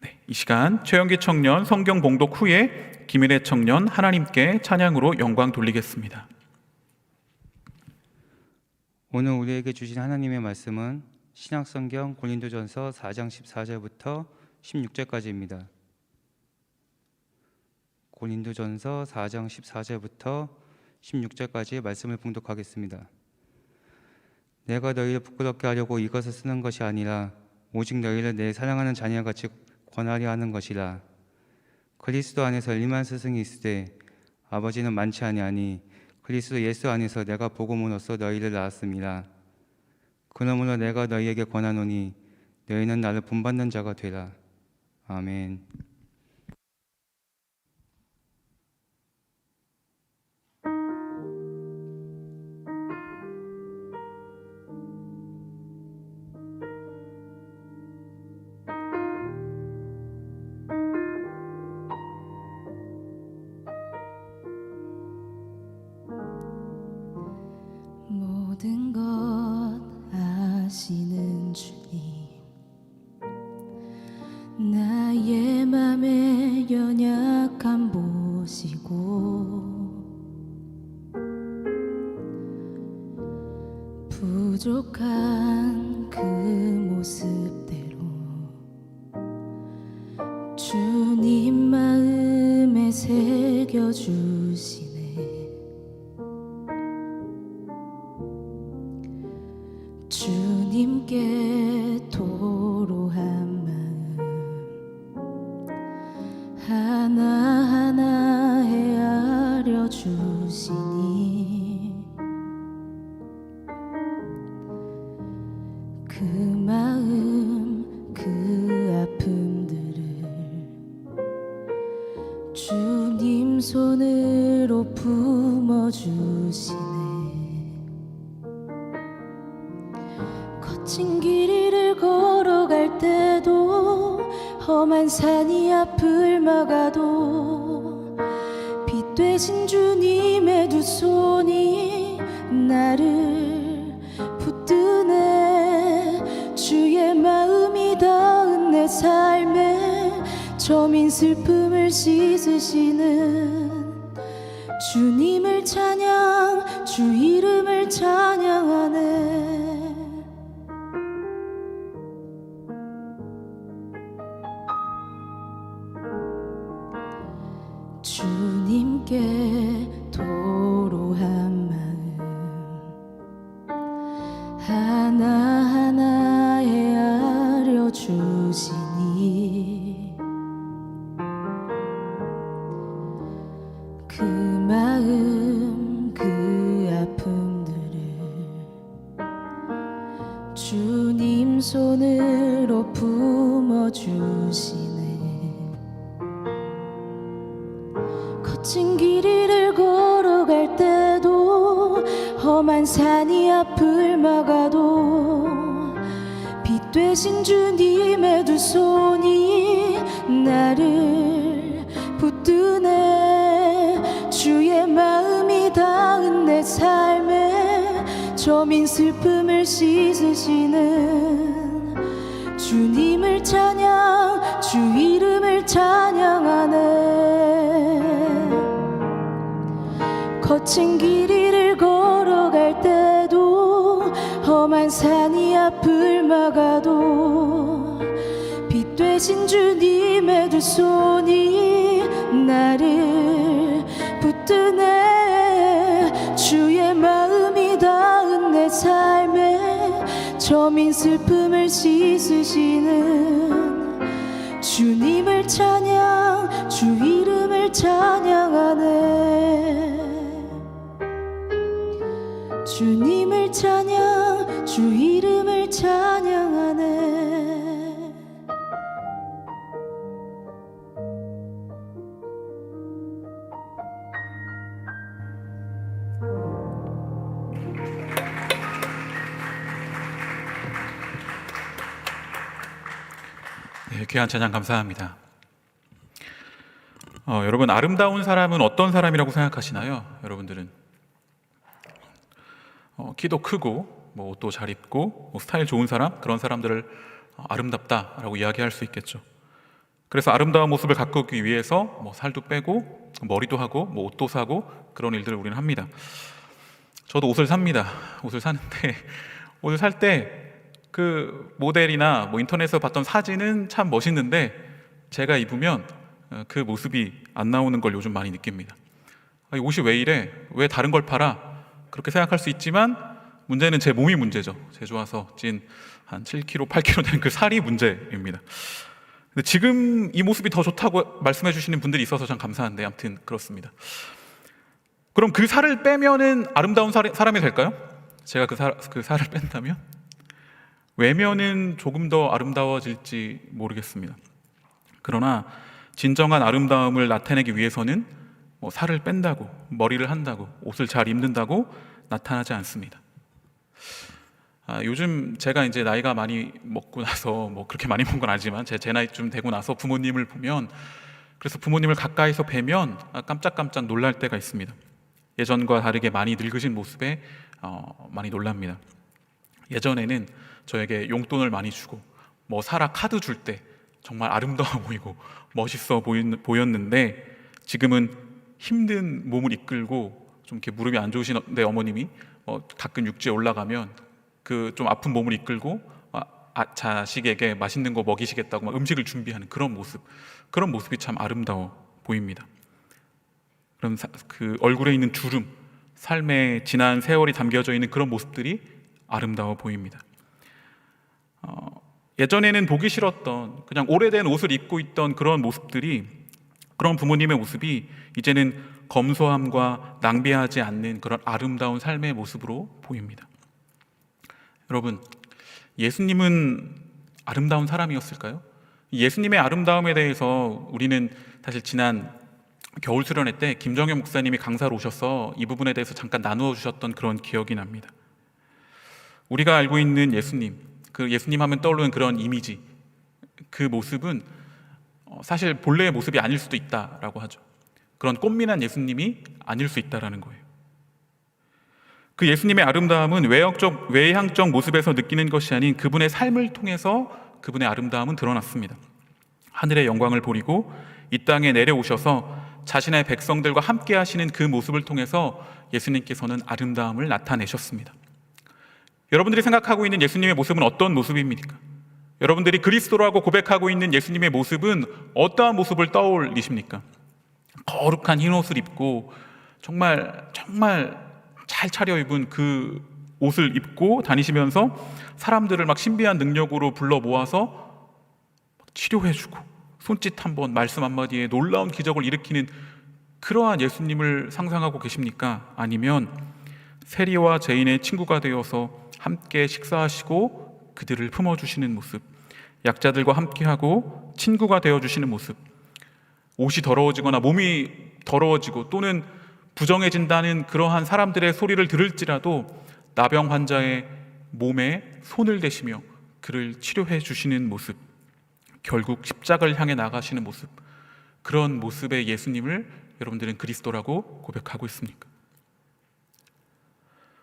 A: 네, 이 시간 최영기 청년 성경 봉독 후에 김일혜 청년 하나님께 찬양으로 영광 돌리겠습니다.
L: 오늘 우리에게 주신 하나님의 말씀은 신약성경 고린도전서 4장 14절부터 16절까지입니다. 고린도전서 4장 14절부터 16절까지의 말씀을 봉독하겠습니다. 내가 너희를 부끄럽게 하려고 이것을 쓰는 것이 아니라 오직 너희를 내 사랑하는 자녀같이 권하려 하는 것이라. 그리스도 안에서 1만 스승이 있으되 아버지는 많지 아니하니 그리스도 예수 안에서 내가 복음으로써 너희를 낳았음이라. 그러므로 내가 너희에게 권하노니 너희는 나를 본받는 자가 되라. 아멘.
C: 모든 것 아시는 주님, 나의 맘의 연약함 보시고 부족한 그 모습 주님 마음에 새겨주시네. 주님께 도로한 마음 하나하나 헤아려 주시니 그 마음 그 아픔들을 주님 손으로 품어주시네. 거친 길 위를 걸어갈 때도 험한 산이 앞을 막아도 빛 되신 주님의 두 손이 나를 붙드네. 주의 마음이 닿은 내 삶에 저민 슬픔을 씻으시는 주님을 찬양, 주 이름을 찬양하네. 주님께 도로한 마음 하나하나 헤아려 주시니 그 마음 그 아픔들을 주님 손으로 품어주시네. 거친 길 위를 걸어갈 때도 험한 산이 앞을 막아도 빛 되신 주님의 두 손이 나를 붙드네. 주의 마음이 닿은 내 삶에 저민 슬픔을 씻으시는 주님을 찬양, 주 이름을 찬양하네. 거친 길 위를 걸어갈 때도 험한 산이 앞을 막아도 빛 되신 주님의 두 손이 나를 붙드네. 주의 마음이 닿은 내 삶에 저민 슬픔을 씻으시는 주님을 찬양, 주 이름을 찬양하네. 주님을 찬양, 주 이름을 찬양하네.
A: 네, 귀한 찬양 감사합니다. 여러분, 아름다운 사람은 어떤 사람이라고 생각하시나요? 여러분들은 키도 크고 뭐 옷도 잘 입고 뭐 스타일 좋은 사람, 그런 사람들을 아름답다라고 이야기할 수 있겠죠. 그래서 아름다운 모습을 가꾸기 위해서 뭐 살도 빼고 머리도 하고 뭐 옷도 사고 그런 일들을 우리는 합니다. 저도 옷을 삽니다. 옷을 사는데 옷을 살 때 그 모델이나 뭐 인터넷에서 봤던 사진은 참 멋있는데 제가 입으면 그 모습이 안 나오는 걸 요즘 많이 느낍니다. 이 옷이 왜 이래? 왜 다른 걸 팔아? 그렇게 생각할 수 있지만 문제는 제 몸이 문제죠. 제 좋아서 찐 한 7kg, 8kg 되는 그 살이 문제입니다. 근데 지금 이 모습이 더 좋다고 말씀해 주시는 분들이 있어서 참 감사한데 아무튼 그렇습니다. 그럼 그 살을 빼면은 아름다운 사람이 될까요? 제가 그 살을 뺀다면? 외면은 조금 더 아름다워질지 모르겠습니다. 그러나 진정한 아름다움을 나타내기 위해서는 뭐 살을 뺀다고, 머리를 한다고, 옷을 잘 입는다고 나타나지 않습니다. 요즘 제가 이제 나이가 많이 먹고 나서 뭐 그렇게 많이 먹은 건 아니지만 제 나이쯤 되고 나서 부모님을 보면, 그래서 부모님을 가까이서 뵈면 깜짝깜짝 놀랄 때가 있습니다. 예전과 다르게 많이 늙으신 모습에 많이 놀랍니다. 예전에는 저에게 용돈을 많이 주고 뭐 사라 카드 줄 때 정말 아름다워 보이고 멋있어 보였는데 지금은 힘든 몸을 이끌고 좀 이렇게 무릎이 안 좋으신 내 어머님이 가끔 육지에 올라가면 그 좀 아픈 몸을 이끌고 자식에게 맛있는 거 먹이시겠다고 막 음식을 준비하는 그런 모습이 참 아름다워 보입니다. 그런 그 얼굴에 있는 주름, 삶의 지난 세월이 담겨져 있는 그런 모습들이 아름다워 보입니다. 예전에는 보기 싫었던 그냥 오래된 옷을 입고 있던 그런 모습들이, 그런 부모님의 모습이 이제는 검소함과 낭비하지 않는 그런 아름다운 삶의 모습으로 보입니다. 여러분, 예수님은 아름다운 사람이었을까요? 예수님의 아름다움에 대해서 우리는 사실 지난 겨울 수련회 때 김정현 목사님이 강사로 오셔서 이 부분에 대해서 잠깐 나누어 주셨던 그런 기억이 납니다. 우리가 알고 있는 예수님, 그 예수님 하면 떠오르는 그런 이미지, 그 모습은 사실 본래의 모습이 아닐 수도 있다라고 하죠. 그런 꽃미남 예수님이 아닐 수 있다라는 거예요. 그 예수님의 아름다움은 외향적 모습에서 느끼는 것이 아닌 그분의 삶을 통해서 그분의 아름다움은 드러났습니다. 하늘의 영광을 보리고 이 땅에 내려오셔서 자신의 백성들과 함께 하시는 그 모습을 통해서 예수님께서는 아름다움을 나타내셨습니다. 여러분들이 생각하고 있는 예수님의 모습은 어떤 모습입니까? 여러분들이 그리스도라고 고백하고 있는 예수님의 모습은 어떠한 모습을 떠올리십니까? 거룩한 흰 옷을 입고 정말 잘 차려입은 그 옷을 입고 다니시면서 사람들을 막 신비한 능력으로 불러 모아서 치료해주고 손짓 한번, 말씀 한마디에 놀라운 기적을 일으키는 그러한 예수님을 상상하고 계십니까? 아니면 세리와 죄인의 친구가 되어서 함께 식사하시고 그들을 품어주시는 모습, 약자들과 함께하고 친구가 되어주시는 모습, 옷이 더러워지거나 몸이 더러워지고 또는 부정해진다는 그러한 사람들의 소리를 들을지라도 나병 환자의 몸에 손을 대시며 그를 치료해 주시는 모습, 결국 십자가를 향해 나가시는 모습, 그런 모습의 예수님을 여러분들은 그리스도라고 고백하고 있습니까?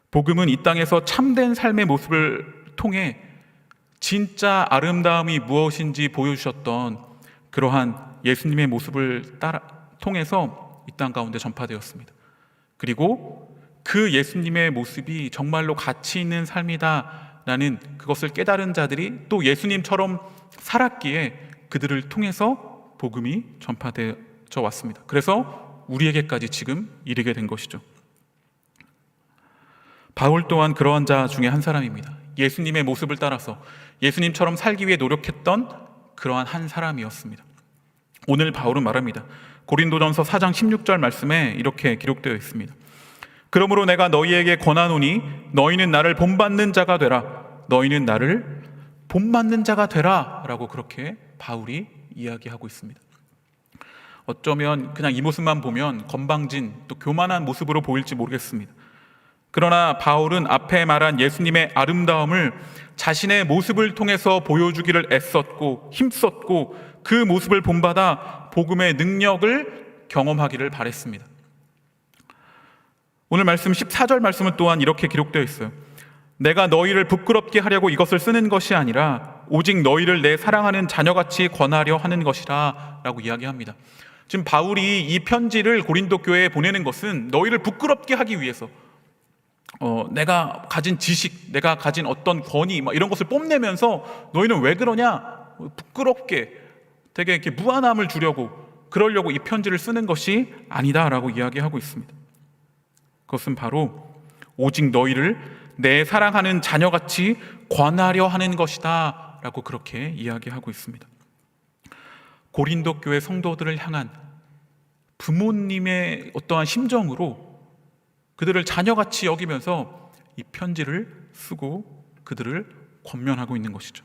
A: 복음은 이 땅에서 참된 삶의 모습을 통해 진짜 아름다움이 무엇인지 보여주셨던 그러한 예수님의 모습을 통해서 이 땅 가운데 전파되었습니다. 그리고 그 예수님의 모습이 정말로 가치 있는 삶이다라는 그것을 깨달은 자들이 또 예수님처럼 살았기에 그들을 통해서 복음이 전파되어 왔습니다. 그래서 우리에게까지 지금 이르게 된 것이죠. 바울 또한 그러한 자 중에 한 사람입니다. 예수님의 모습을 따라서 예수님처럼 살기 위해 노력했던 그러한 한 사람이었습니다. 오늘 바울은 말합니다. 고린도전서 4장 16절 말씀에 이렇게 기록되어 있습니다. 그러므로 내가 너희에게 권하노니 너희는 나를 본받는 자가 되라. 너희는 나를 본받는 자가 되라 라고 그렇게 바울이 이야기하고 있습니다. 어쩌면 그냥 이 모습만 보면 건방진 또 교만한 모습으로 보일지 모르겠습니다. 그러나 바울은 앞에 말한 예수님의 아름다움을 자신의 모습을 통해서 보여주기를 애썼고 힘썼고 그 모습을 본받아 복음의 능력을 경험하기를 바랬습니다. 오늘 말씀 14절 말씀은 또한 이렇게 기록되어 있어요. 내가 너희를 부끄럽게 하려고 이것을 쓰는 것이 아니라 오직 너희를 내 사랑하는 자녀같이 권하려 하는 것이라 라고 이야기합니다. 지금 바울이 이 편지를 고린도 교회에 보내는 것은 너희를 부끄럽게 하기 위해서 내가 가진 지식, 내가 가진 어떤 권위 이런 것을 뽐내면서 너희는 왜 그러냐? 부끄럽게 되게 이렇게 무안함을 주려고 그러려고 이 편지를 쓰는 것이 아니다라고 이야기하고 있습니다. 그것은 바로 오직 너희를 내 사랑하는 자녀같이 권하려 하는 것이다 라고 그렇게 이야기하고 있습니다. 고린도 교회 성도들을 향한 부모님의 어떠한 심정으로 그들을 자녀같이 여기면서 이 편지를 쓰고 그들을 권면하고 있는 것이죠.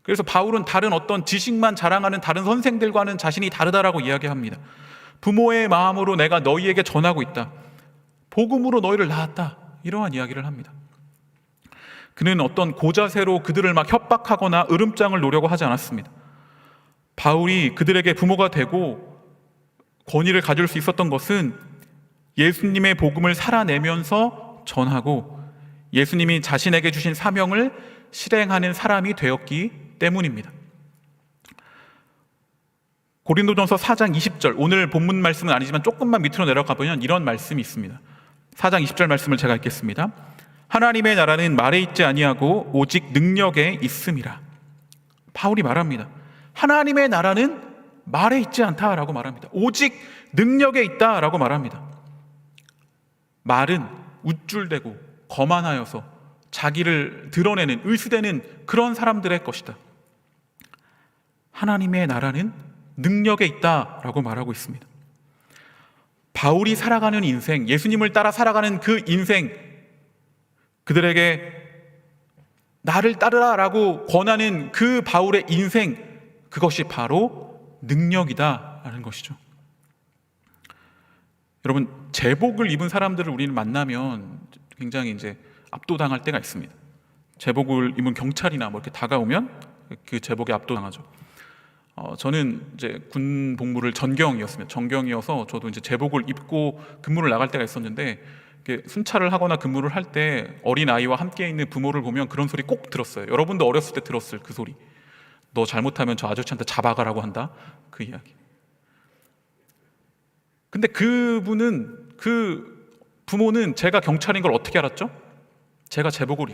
A: 그래서 바울은 다른 어떤 지식만 자랑하는 다른 선생들과는 자신이 다르다라고 이야기합니다. 부모의 마음으로 내가 너희에게 전하고 있다. 복음으로 너희를 낳았다. 이러한 이야기를 합니다. 그는 어떤 고자세로 그들을 막 협박하거나 으름장을 놓으려고 하지 않았습니다. 바울이 그들에게 부모가 되고 권위를 가질 수 있었던 것은 예수님의 복음을 살아내면서 전하고 예수님이 자신에게 주신 사명을 실행하는 사람이 되었기 때문입니다. 고린도전서 4장 20절, 오늘 본문 말씀은 아니지만 조금만 밑으로 내려가 보면 이런 말씀이 있습니다. 4장 20절 말씀을 제가 읽겠습니다. 하나님의 나라는 말에 있지 아니하고 오직 능력에 있음이라. 바울이 말합니다. 하나님의 나라는 말에 있지 않다라고 말합니다. 오직 능력에 있다라고 말합니다. 말은 우쭐대고 거만하여서 자기를 드러내는, 을수되는 그런 사람들의 것이다. 하나님의 나라는 능력에 있다라고 말하고 있습니다. 바울이 살아가는 인생, 예수님을 따라 살아가는 그 인생, 그들에게 나를 따르라라고 권하는 그 바울의 인생, 그것이 바로 능력이다라는 것이죠. 여러분, 제복을 입은 사람들을 우리는 만나면 굉장히 이제 압도당할 때가 있습니다. 제복을 입은 경찰이나 뭐 이렇게 다가오면 그 제복에 압도당하죠. 저는 이제 군 복무를 전경이었습니다. 전경이어서 저도 이제 제복을 입고 근무를 나갈 때가 있었는데, 이렇게 순찰을 하거나 근무를 할 때 어린 아이와 함께 있는 부모를 보면 그런 소리 꼭 들었어요. 여러분도 어렸을 때 들었을 그 소리. 너 잘못하면 저 아저씨한테 잡아가라고 한다. 그 이야기. 근데 그분은, 그 부모는 제가 경찰인 걸 어떻게 알았죠? 제가 제복을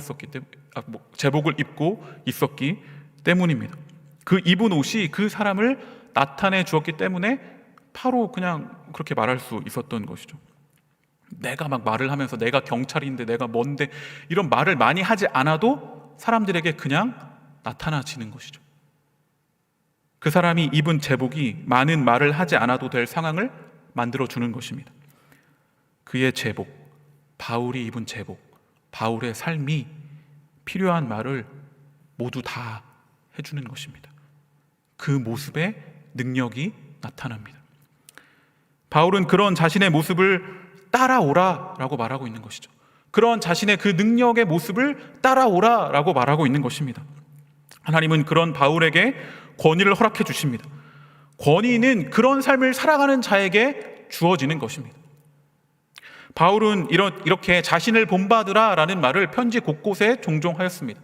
A: 제복을 입고 있었기 때문입니다. 그 입은 옷이 그 사람을 나타내 주었기 때문에 바로 그냥 그렇게 말할 수 있었던 것이죠. 내가 막 말을 하면서 내가 경찰인데 내가 뭔데 이런 말을 많이 하지 않아도 사람들에게 그냥 나타나지는 것이죠. 그 사람이 입은 제복이 많은 말을 하지 않아도 될 상황을 만들어주는 것입니다. 그의 제복, 바울이 입은 제복, 바울의 삶이 필요한 말을 모두 다 해주는 것입니다. 그 모습에 능력이 나타납니다. 바울은 그런 자신의 모습을 따라오라라고 말하고 있는 것이죠. 그런 자신의 그 능력의 모습을 따라오라라고 말하고 있는 것입니다. 하나님은 그런 바울에게 권위를 허락해 주십니다. 권위는 그런 삶을 살아가는 자에게 주어지는 것입니다. 바울은 이렇게 자신을 본받으라라는 말을 편지 곳곳에 종종 하였습니다.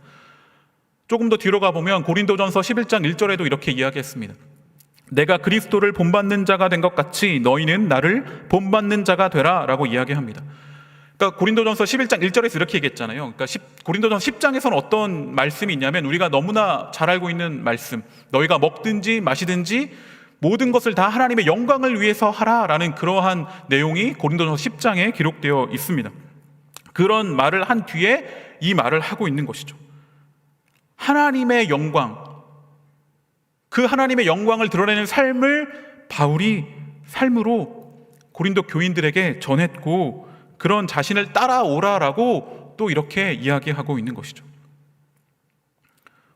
A: 조금 더 뒤로 가보면 고린도전서 11장 1절에도 이렇게 이야기했습니다. 내가 그리스도를 본받는 자가 된 것 같이 너희는 나를 본받는 자가 되라 라고 이야기합니다. 그러니까 고린도전서 11장 1절에서 이렇게 얘기했잖아요. 그러니까 고린도전서 10장에서는 어떤 말씀이 있냐면 우리가 너무나 잘 알고 있는 말씀, 너희가 먹든지 마시든지 모든 것을 다 하나님의 영광을 위해서 하라라는 그러한 내용이 고린도전서 10장에 기록되어 있습니다. 그런 말을 한 뒤에 이 말을 하고 있는 것이죠. 하나님의 영광, 그 하나님의 영광을 드러내는 삶을 바울이 삶으로 고린도 교인들에게 전했고, 그런 자신을 따라오라라고 또 이렇게 이야기하고 있는 것이죠.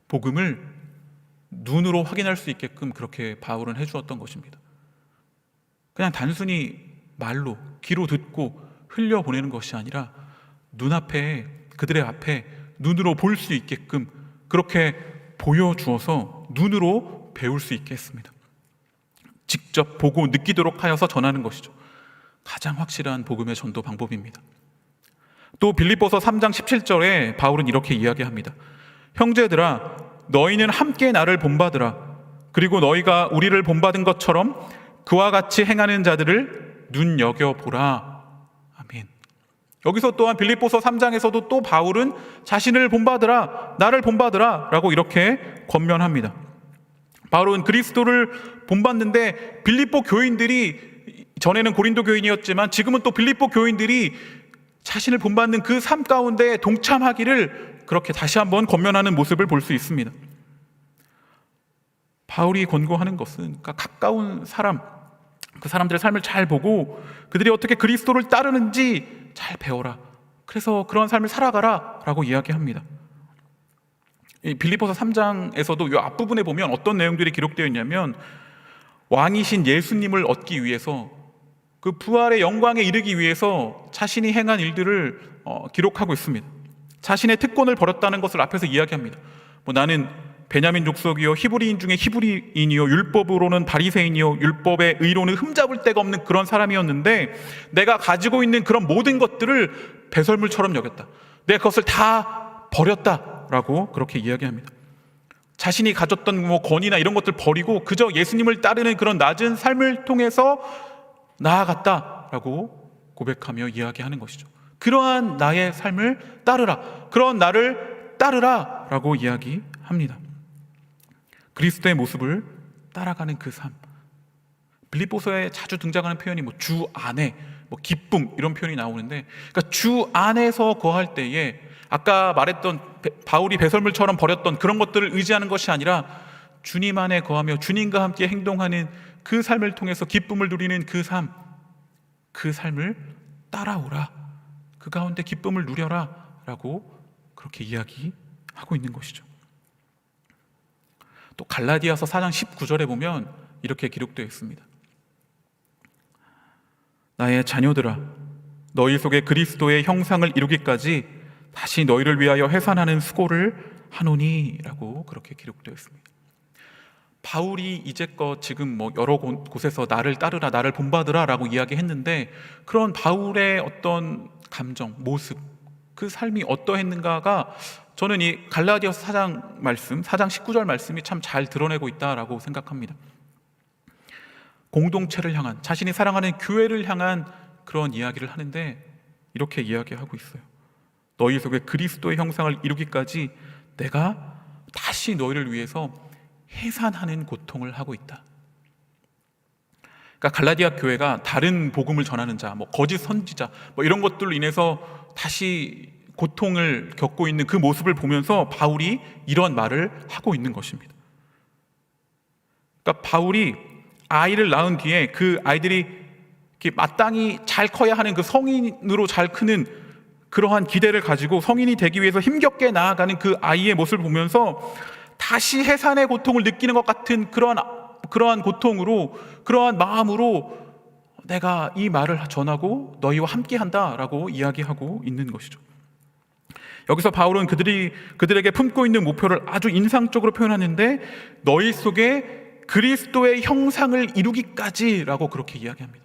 A: 복음을 눈으로 확인할 수 있게끔 그렇게 바울은 해주었던 것입니다. 그냥 단순히 말로, 귀로 듣고 흘려보내는 것이 아니라 눈앞에, 그들의 앞에 눈으로 볼 수 있게끔 그렇게 보여주어서 눈으로 배울 수 있게 했습니다. 직접 보고 느끼도록 하여서 전하는 것이죠. 가장 확실한 복음의 전도 방법입니다. 또 빌립보서 3장 17절에 바울은 이렇게 이야기합니다. 형제들아, 너희는 함께 나를 본받으라. 그리고 너희가 우리를 본받은 것처럼 그와 같이 행하는 자들을 눈여겨보라. 아멘. 여기서 또한 빌립보서 3장에서도 또 바울은 자신을 본받으라, 나를 본받으라 라고 이렇게 권면합니다. 바울은 그리스도를 본받는데 빌립보 교인들이, 전에는 고린도 교인이었지만 지금은 또 빌립보 교인들이 자신을 본받는 그 삶 가운데 동참하기를 그렇게 다시 한번 권면하는 모습을 볼 수 있습니다. 바울이 권고하는 것은 가까운 사람, 그 사람들의 삶을 잘 보고 그들이 어떻게 그리스도를 따르는지 잘 배워라. 그래서 그런 삶을 살아가라 라고 이야기합니다. 이 빌립보서 3장에서도 이 앞부분에 보면 어떤 내용들이 기록되어 있냐면, 왕이신 예수님을 얻기 위해서, 그 부활의 영광에 이르기 위해서 자신이 행한 일들을 기록하고 있습니다. 자신의 특권을 버렸다는 것을 앞에서 이야기합니다. 나는 베냐민 족속이요, 히브리인 중에 히브리인이요, 율법으로는 바리새인이요, 율법의 의로는 흠잡을 데가 없는 그런 사람이었는데 내가 가지고 있는 그런 모든 것들을 배설물처럼 여겼다. 내가 그것을 다 버렸다라고 그렇게 이야기합니다. 자신이 가졌던 권위나 이런 것들 버리고 그저 예수님을 따르는 그런 낮은 삶을 통해서 나아갔다라고 고백하며 이야기하는 것이죠. 그러한 나의 삶을 따르라. 그런 나를 따르라 라고 이야기합니다. 그리스도의 모습을 따라가는 그 삶. 빌립보서에 자주 등장하는 표현이 주 안에, 기쁨 이런 표현이 나오는데, 그러니까 주 안에서 거할 때에 아까 말했던 바울이 배설물처럼 버렸던 그런 것들을 의지하는 것이 아니라 주님 안에 거하며 주님과 함께 행동하는 그 삶을 통해서 기쁨을 누리는 그 삶, 그 삶을 따라오라. 그 가운데 기쁨을 누려라 라고 그렇게 이야기하고 있는 것이죠. 또 갈라디아서 4장 19절에 보면 이렇게 기록되어 있습니다. 나의 자녀들아, 너희 속에 그리스도의 형상을 이루기까지 다시 너희를 위하여 해산하는 수고를 하노니 라고 그렇게 기록되어 있습니다. 바울이 이제껏 지금 여러 곳에서 나를 따르라, 나를 본받으라 라고 이야기했는데, 그런 바울의 어떤 감정, 모습, 그 삶이 어떠했는가가 저는 이 갈라디아서 4장 말씀, 4장 19절 말씀이 참 잘 드러내고 있다라고 생각합니다. 공동체를 향한, 자신이 사랑하는 교회를 향한 그런 이야기를 하는데 이렇게 이야기하고 있어요. 너희 속에 그리스도의 형상을 이루기까지 내가 다시 너희를 위해서 해산하는 고통을 하고 있다. 그러니까 갈라디아 교회가 다른 복음을 전하는 자, 거짓 선지자 이런 것들로 인해서 다시 고통을 겪고 있는 그 모습을 보면서 바울이 이런 말을 하고 있는 것입니다. 그러니까 바울이 아이를 낳은 뒤에 그 아이들이 이렇게 마땅히 잘 커야 하는 그 성인으로 잘 크는 그러한 기대를 가지고 성인이 되기 위해서 힘겹게 나아가는 그 아이의 모습을 보면서 다시 해산의 고통을 느끼는 것 같은 그러한 고통으로, 그러한 마음으로 내가 이 말을 전하고 너희와 함께한다라고 이야기하고 있는 것이죠. 여기서 바울은 그들에게 품고 있는 목표를 아주 인상적으로 표현하는데, 너희 속에 그리스도의 형상을 이루기까지라고 그렇게 이야기합니다.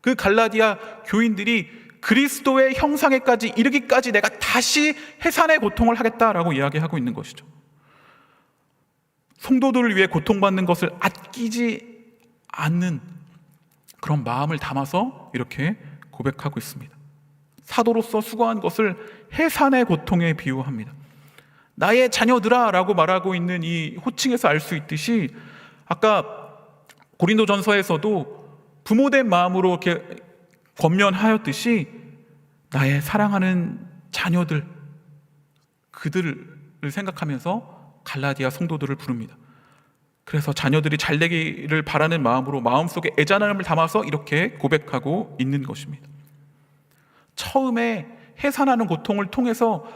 A: 그 갈라디아 교인들이 그리스도의 형상에까지 이르기까지 내가 다시 해산의 고통을 하겠다라고 이야기하고 있는 것이죠. 성도들을 위해 고통받는 것을 아끼지 않는 그런 마음을 담아서 이렇게 고백하고 있습니다. 사도로서 수고한 것을 해산의 고통에 비유합니다. 나의 자녀들아 라고 말하고 있는 이 호칭에서 알 수 있듯이, 아까 고린도전서에서도 부모된 마음으로 이렇게 권면하였듯이 나의 사랑하는 자녀들, 그들을 생각하면서 갈라디아 성도들을 부릅니다. 그래서 자녀들이 잘 되기를 바라는 마음으로 마음속에 애잔함을 담아서 이렇게 고백하고 있는 것입니다. 처음에 해산하는 고통을 통해서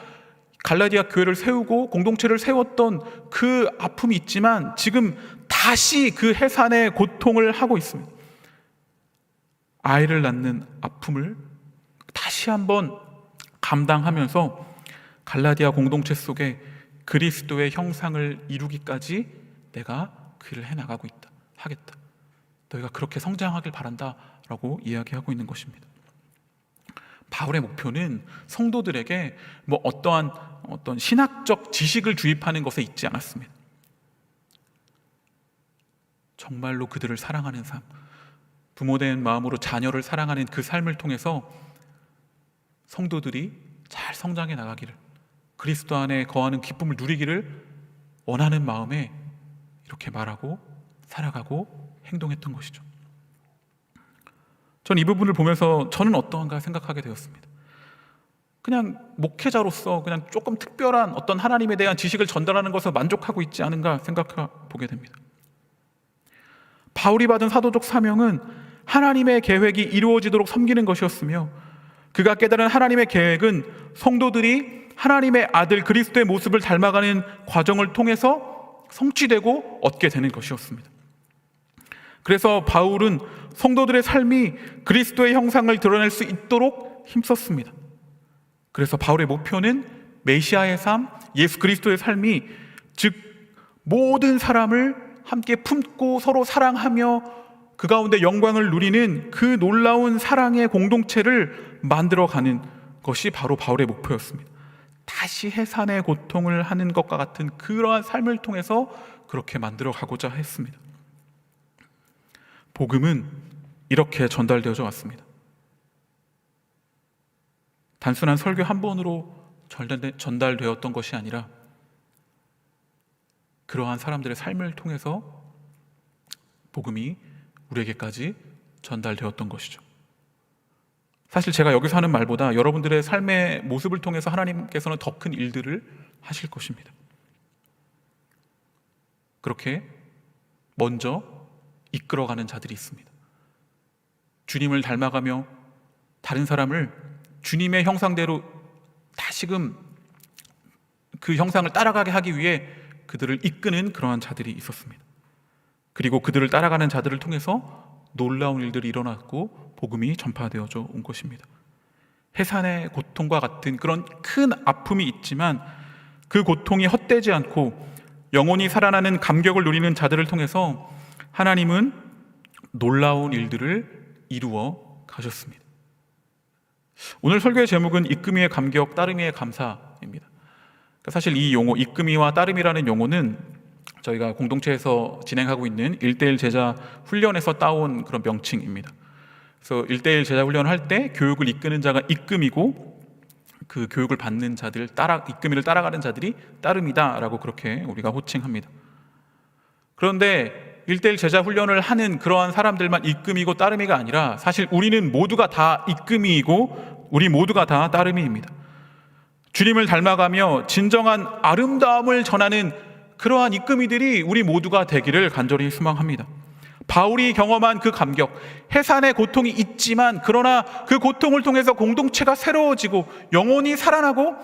A: 갈라디아 교회를 세우고 공동체를 세웠던 그 아픔이 있지만 지금 다시 그 해산의 고통을 하고 있습니다. 아이를 낳는 아픔을 다시 한번 감당하면서 갈라디아 공동체 속에 그리스도의 형상을 이루기까지 내가 그 일을 해나가고 있다, 하겠다. 너희가 그렇게 성장하길 바란다 라고 이야기하고 있는 것입니다. 바울의 목표는 성도들에게 어떤 신학적 지식을 주입하는 것에 있지 않았습니다. 정말로 그들을 사랑하는 삶, 부모된 마음으로 자녀를 사랑하는 그 삶을 통해서 성도들이 잘 성장해 나가기를, 그리스도 안에 거하는 기쁨을 누리기를 원하는 마음에 이렇게 말하고 살아가고 행동했던 것이죠. 전 이 부분을 보면서 저는 어떠한가 생각하게 되었습니다. 그냥 목회자로서 그냥 조금 특별한 어떤 하나님에 대한 지식을 전달하는 것에 만족하고 있지 않은가 생각해 보게 됩니다. 바울이 받은 사도적 사명은 하나님의 계획이 이루어지도록 섬기는 것이었으며, 그가 깨달은 하나님의 계획은 성도들이 하나님의 아들 그리스도의 모습을 닮아가는 과정을 통해서 성취되고 얻게 되는 것이었습니다. 그래서 바울은 성도들의 삶이 그리스도의 형상을 드러낼 수 있도록 힘썼습니다. 그래서 바울의 목표는 메시아의 삶, 예수 그리스도의 삶이, 즉 모든 사람을 함께 품고 서로 사랑하며 그 가운데 영광을 누리는 그 놀라운 사랑의 공동체를 만들어가는 것이 바로 바울의 목표였습니다. 다시 해산의 고통을 하는 것과 같은 그러한 삶을 통해서 그렇게 만들어가고자 했습니다. 복음은 이렇게 전달되어져 왔습니다. 단순한 설교 한 번으로 전달되었던 것이 아니라 그러한 사람들의 삶을 통해서 복음이 우리에게까지 전달되었던 것이죠. 사실 제가 여기서 하는 말보다 여러분들의 삶의 모습을 통해서 하나님께서는 더 큰 일들을 하실 것입니다. 그렇게 먼저 이끌어가는 자들이 있습니다. 주님을 닮아가며 다른 사람을 주님의 형상대로 다시금 그 형상을 따라가게 하기 위해 그들을 이끄는 그러한 자들이 있었습니다. 그리고 그들을 따라가는 자들을 통해서 놀라운 일들이 일어났고 복음이 전파되어져 온 것입니다. 해산의 고통과 같은 그런 큰 아픔이 있지만 그 고통이 헛되지 않고 영원히 살아나는 감격을 누리는 자들을 통해서 하나님은 놀라운 일들을 이루어 가셨습니다. 오늘 설교의 제목은 이끄미의 감격, 따르미의 감사입니다. 사실 이 용어, 이끄미와 따르미라는 용어는 저희가 공동체에서 진행하고 있는 1:1 제자 훈련에서 따온 그런 명칭입니다. 그래서 1:1 제자 훈련을 할 때 교육을 이끄는 자가 이끄미고 그 교육을 받는 자들, 이끄미를 따라가는 자들이 따름이다라고 그렇게 우리가 호칭합니다. 그런데 1:1 제자 훈련을 하는 그러한 사람들만 이끄미고 따름이가 아니라 사실 우리는 모두가 다 이끄미이고 우리 모두가 다 따름이입니다. 주님을 닮아가며 진정한 아름다움을 전하는 그러한 이끄미들이 우리 모두가 되기를 간절히 소망합니다. 바울이 경험한 그 감격, 해산의 고통이 있지만 그러나 그 고통을 통해서 공동체가 새로워지고 영혼이 살아나고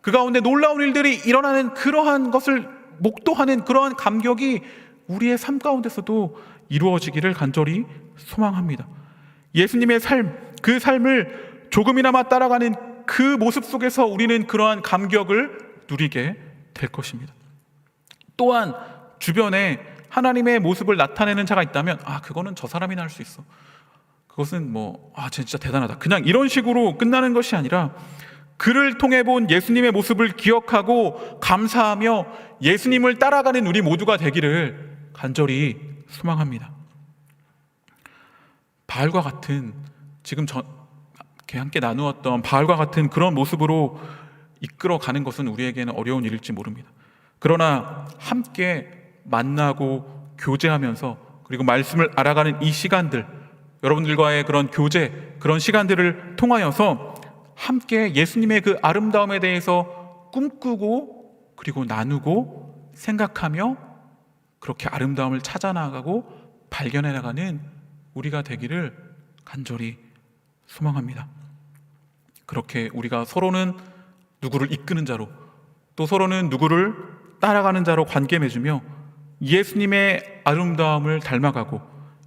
A: 그 가운데 놀라운 일들이 일어나는 그러한 것을 목도하는 그러한 감격이 우리의 삶 가운데서도 이루어지기를 간절히 소망합니다. 예수님의 삶, 그 삶을 조금이나마 따라가는 그 모습 속에서 우리는 그러한 감격을 누리게 될 것입니다. 또한 주변에 하나님의 모습을 나타내는 자가 있다면 그거는 저 사람이나 할 수 있어. 그것은 진짜 대단하다. 그냥 이런 식으로 끝나는 것이 아니라 그를 통해 본 예수님의 모습을 기억하고 감사하며 예수님을 따라가는 우리 모두가 되기를 간절히 소망합니다. 바알과 같은 지금 함께 나누었던 바알과 같은 그런 모습으로 이끌어가는 것은 우리에게는 어려운 일일지 모릅니다. 그러나 함께 만나고 교제하면서 그리고 말씀을 알아가는 이 시간들, 여러분들과의 그런 교제, 그런 시간들을 통하여서 함께 예수님의 그 아름다움에 대해서 꿈꾸고 그리고 나누고 생각하며 그렇게 아름다움을 찾아나가고 발견해 나가는 우리가 되기를 간절히 소망합니다. 그렇게 우리가 서로는 누구를 이끄는 자로 또 서로는 누구를 따라가는 자로 관계 맺으며 예수님의 아름다움을 닮아가고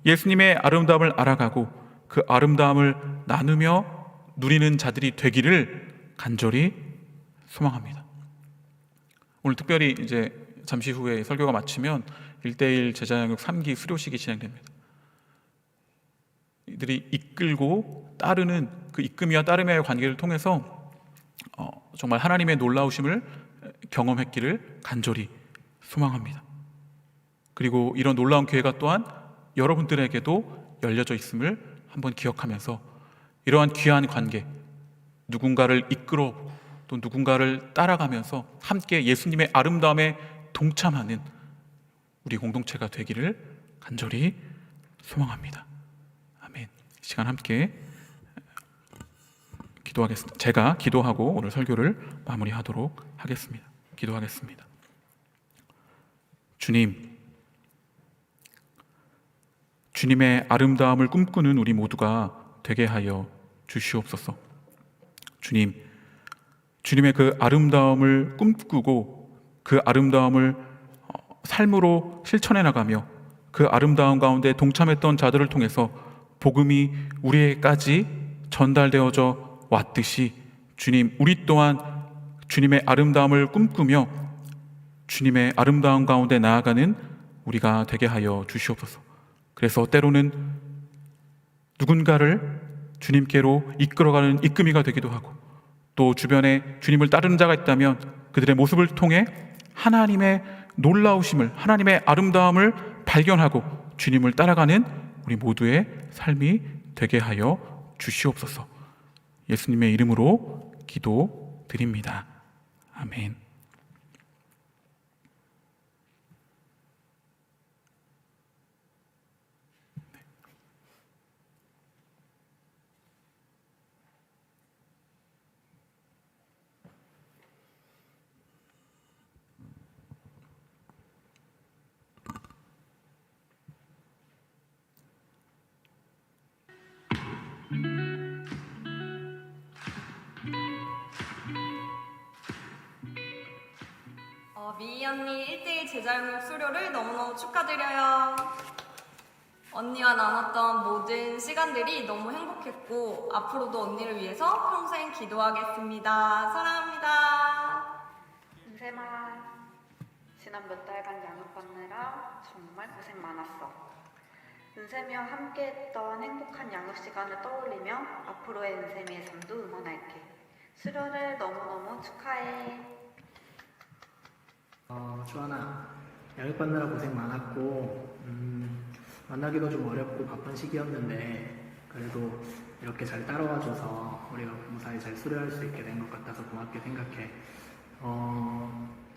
A: 예수님의 아름다움을 알아가고 그 아름다움을 나누며 누리는 자들이 되기를 간절히 소망합니다. 오늘 특별히 이제 잠시 후에 설교가 마치면 1:1 제자양육 3기 수료식이 진행됩니다. 이들이 이끌고 따르는 그 이끄미와 따르미의 관계를 통해서 정말 하나님의 놀라우심을 경험했기를 간절히 소망합니다. 그리고 이런 놀라운 기회가 또한 여러분들에게도 열려져 있음을 한번 기억하면서 이러한 귀한 관계, 누군가를 이끌어 또 누군가를 따라가면서 함께 예수님의 아름다움에 동참하는 우리 공동체가 되기를 간절히 소망합니다. 아멘. 이 시간 함께 기도하겠습니다. 제가 기도하고 오늘 설교를 마무리하도록 하겠습니다. 기도하겠습니다. 주님의 아름다움을 꿈꾸는 우리 모두가 되게 하여 주시옵소서. 주님의 그 아름다움을 꿈꾸고 그 아름다움을 삶으로 실천해 나가며 그 아름다움 가운데 동참했던 자들을 통해서 복음이 우리에게까지 전달되어져 왔듯이 주님, 우리 또한 주님의 아름다움을 꿈꾸며 주님의 아름다움 가운데 나아가는 우리가 되게 하여 주시옵소서. 그래서 때로는 누군가를 주님께로 이끌어가는 이끄미가 되기도 하고 또 주변에 주님을 따르는 자가 있다면 그들의 모습을 통해 하나님의 놀라우심을, 하나님의 아름다움을 발견하고 주님을 따라가는 우리 모두의 삶이 되게 하여 주시옵소서. 예수님의 이름으로 기도드립니다. 아멘.
G: 미희 언니 1대1 제자교육 수료를 너무너무 축하드려요. 언니와 나눴던 모든 시간들이 너무 행복했고 앞으로도 언니를 위해서 평생 기도하겠습니다. 사랑합니다.
C: 은샘아, 지난 몇 달간 양육받느라 정말 고생 많았어. 은샘이와 함께했던 행복한 양육 시간을 떠올리며 앞으로의 은샘이의 삶도 응원할게. 수료를 너무너무 축하해.
B: 주하나, 양육받느라 고생 많았고 만나기도 좀 어렵고 바쁜 시기였는데 그래도 이렇게 잘 따라와줘서 우리가 무사히 잘 수료할 수 있게 된 것 같아서 고맙게 생각해.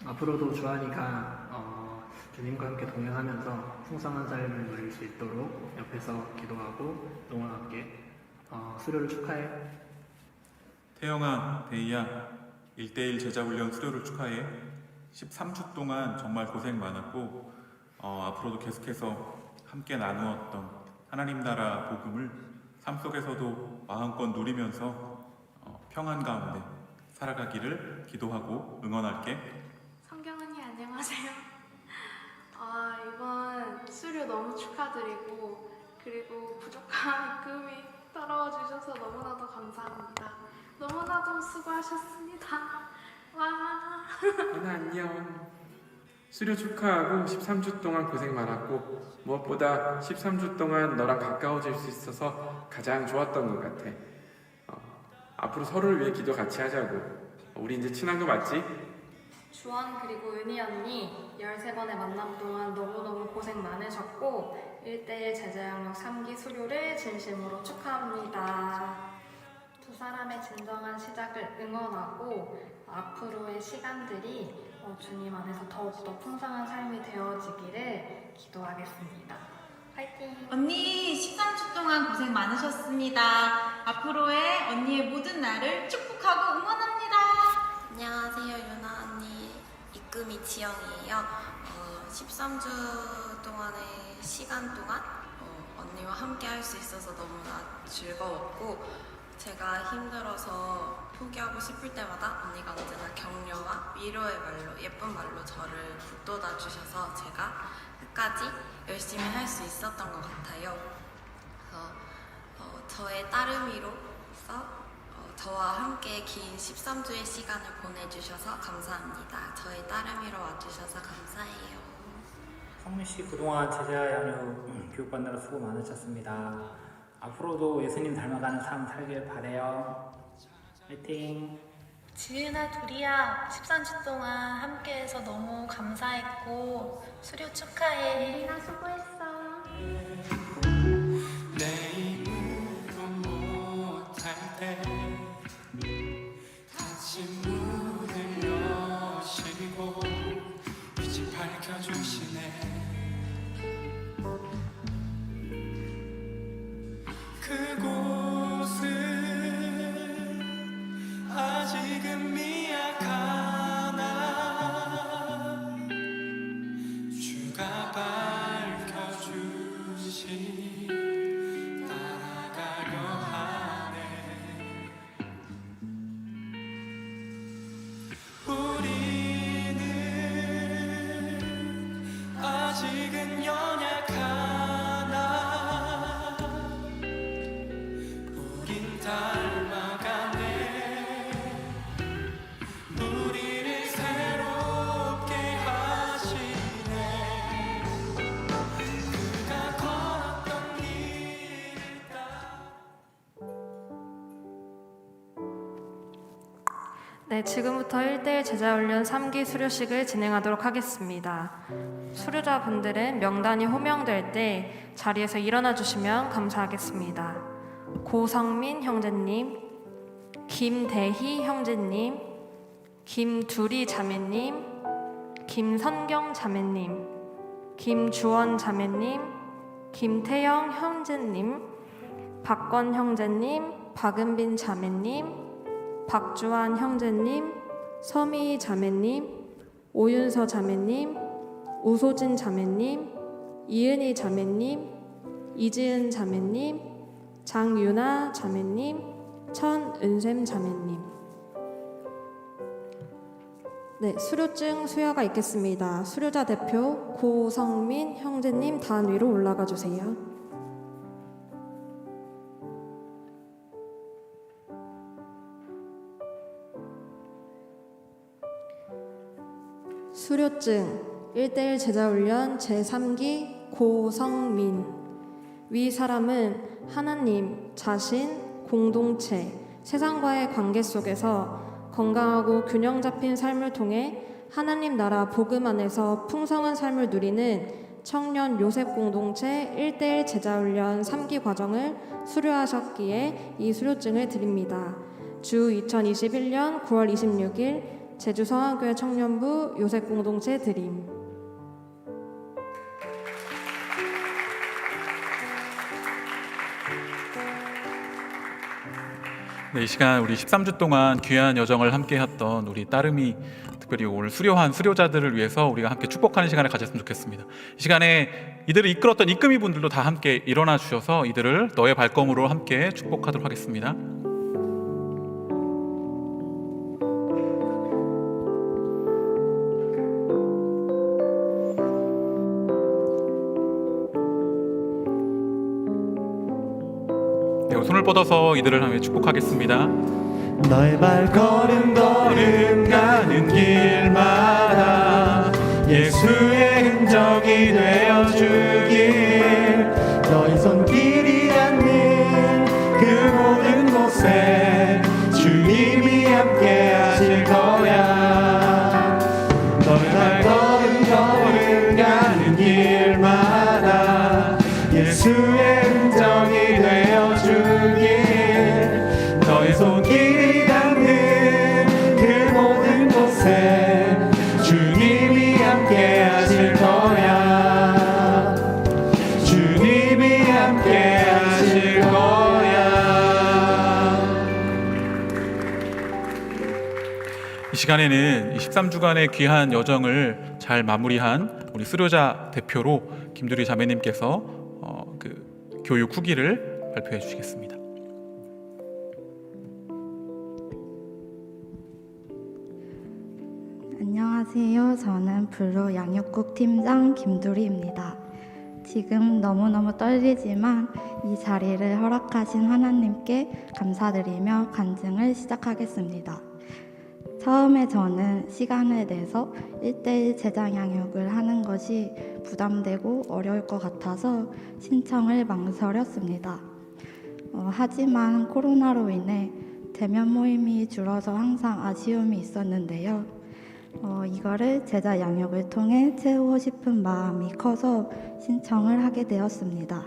B: 앞으로도 주하니까 주님과 함께 동행하면서 풍성한 삶을 누릴 수 있도록 옆에서 기도하고 응원할게. 수료를 축하해.
A: 태영아, 데이야, 1대1 제자훈련 수료를 축하해. 13주 동안 정말 고생 많았고 앞으로도 계속해서 함께 나누었던 하나님 나라 복음을 삶 속에서도 마음껏 누리면서 평안 가운데 살아가기를 기도하고 응원할게.
G: 성경 언니 안녕하세요. 이번 수료 너무 축하드리고 그리고 부족한 이금이 따라와 주셔서 너무나도 감사합니다. 너무나도 수고하셨습니다. 와.
F: 하나 안녕. 수료 축하하고 13주 동안 고생 많았고 무엇보다 13주 동안 너랑 가까워질 수 있어서 가장 좋았던 것 같아. 앞으로 서로를 위해 기도 같이 하자고. 우리 이제 친한 거 맞지?
G: 주원 그리고 은희 언니 13번의 만남 동안 너무너무 고생 많으셨고 1대1 제자영역 3기 수료를 진심으로 축하합니다. 두 사람의 진정한 시작을 응원하고 앞으로의 시간들이 주님 안에서 더욱더 풍성한 삶이 되어지기를 기도하겠습니다. 파이팅!
M: 언니 13주 동안 고생 많으셨습니다. 앞으로의 언니의 모든 날을 축복하고 응원합니다.
N: 안녕하세요, 유나 언니. 이금희 지영이에요. 13주 동안의 시간 동안 언니와 함께 할 수 있어서 너무나 즐거웠고 제가 힘들어서 포기하고 싶을 때마다 언니가 언제나 격려와 위로의 말로 예쁜 말로 저를 북돋아 주셔서 제가 끝까지 열심히 할 수 있었던 것 같아요. 그래서 저의 따르미로서 저와 함께 긴 13주의 시간을 보내주셔서 감사합니다. 저희 따르미로 와주셔서 감사해요.
O: 성민씨 그동안 제자 양육 교육받느라 수고 많으셨습니다. 앞으로도 예수님 닮아가는 삶 살길 바래요. 화이팅!
P: 지은아, 둘이야 13주 동안 함께해서 너무 감사했고 수료 축하해.
G: 예린아 수고했어.
Q: 내 힘으로 못할 때 다시 문을 여시고 빛이 밝혀주시네. 그곳은 아직은 미약하나 주가 밝혀주시 따라가려 하네. 우리는 아직은 연약하나 우린 닮아가네. 우리를 새롭게 하시네. 그가 걸었던 길을
G: 네, 지금부터 1대1 제자훈련 3기 수료식을 진행하도록 하겠습니다. 수료자분들은 명단이 호명될 때 자리에서 일어나 주시면 감사하겠습니다. 고성민 형제님, 김대희 형제님, 김두리 자매님, 김선경 자매님, 김주원 자매님, 김태영 형제님, 박건 형제님, 박은빈 자매님, 박주환 형제님, 서미 자매님, 오윤서 자매님, 우소진 자매님, 이은희 자매님, 이지은 자매님, 장유나 자매님, 천은샘 자매님. 네, 수료증 수여가 있겠습니다. 수료자 대표 고성민 형제님 단 위로 올라가 주세요. 수료증 1대1 제자훈련 제3기 고성민. 위 사람은 하나님, 자신, 공동체, 세상과의 관계 속에서 건강하고 균형 잡힌 삶을 통해 하나님 나라 복음 안에서 풍성한 삶을 누리는 청년 요셉 공동체 1대1 제자훈련 3기 과정을 수료하셨기에 이 수료증을 드립니다. 주 2021년 9월 26일 제주 성안교회 청년부 요셉 공동체 드림.
A: 네, 이 시간 우리 13주 동안 귀한 여정을 함께 했던 우리 따름이, 특별히 오늘 수료한 수료자들을 위해서 우리가 함께 축복하는 시간을 가졌으면 좋겠습니다. 이 시간에 이들을 이끌었던 이끌이 분들도 다 함께 일어나 주셔서 이들을 너의 발걸음으로 함께 축복하도록 하겠습니다. 네, 손을 뻗어서 이들을 함께 축복하겠습니다.
Q: 너의 발걸음 걸음 가는 길마다 예수의 흔적이 되어주길, 너의 손길이 닿는 그 모든 곳에 주님이 함께 하실 거야. 너의 발걸음 걸음 가는 길마다 예수의 흔적이 되어주길, 너의 손길이 닿는 그 모든 곳에 주님이 함께 하실 거야. 주님이 함께 하실 거야.
A: 이 시간에는 13주간의 귀한 여정을 잘 마무리한 우리 수료자 대표로 김두리 자매님께서 그 교육 후기를 발표해 주시겠습니다.
R: 안녕하세요. 저는 블루 양육국 팀장 김두리입니다. 지금 너무너무 떨리지만 이 자리를 허락하신 하나님께 감사드리며 간증을 시작하겠습니다. 처음에 저는 시간을 내서 1대1 제자 양육을 하는 것이 부담되고 어려울 것 같아서 신청을 망설였습니다. 하지만 코로나로 인해 대면 모임이 줄어서 항상 아쉬움이 있었는데요. 이거를 제자 양육을 통해 채우고 싶은 마음이 커서 신청을 하게 되었습니다.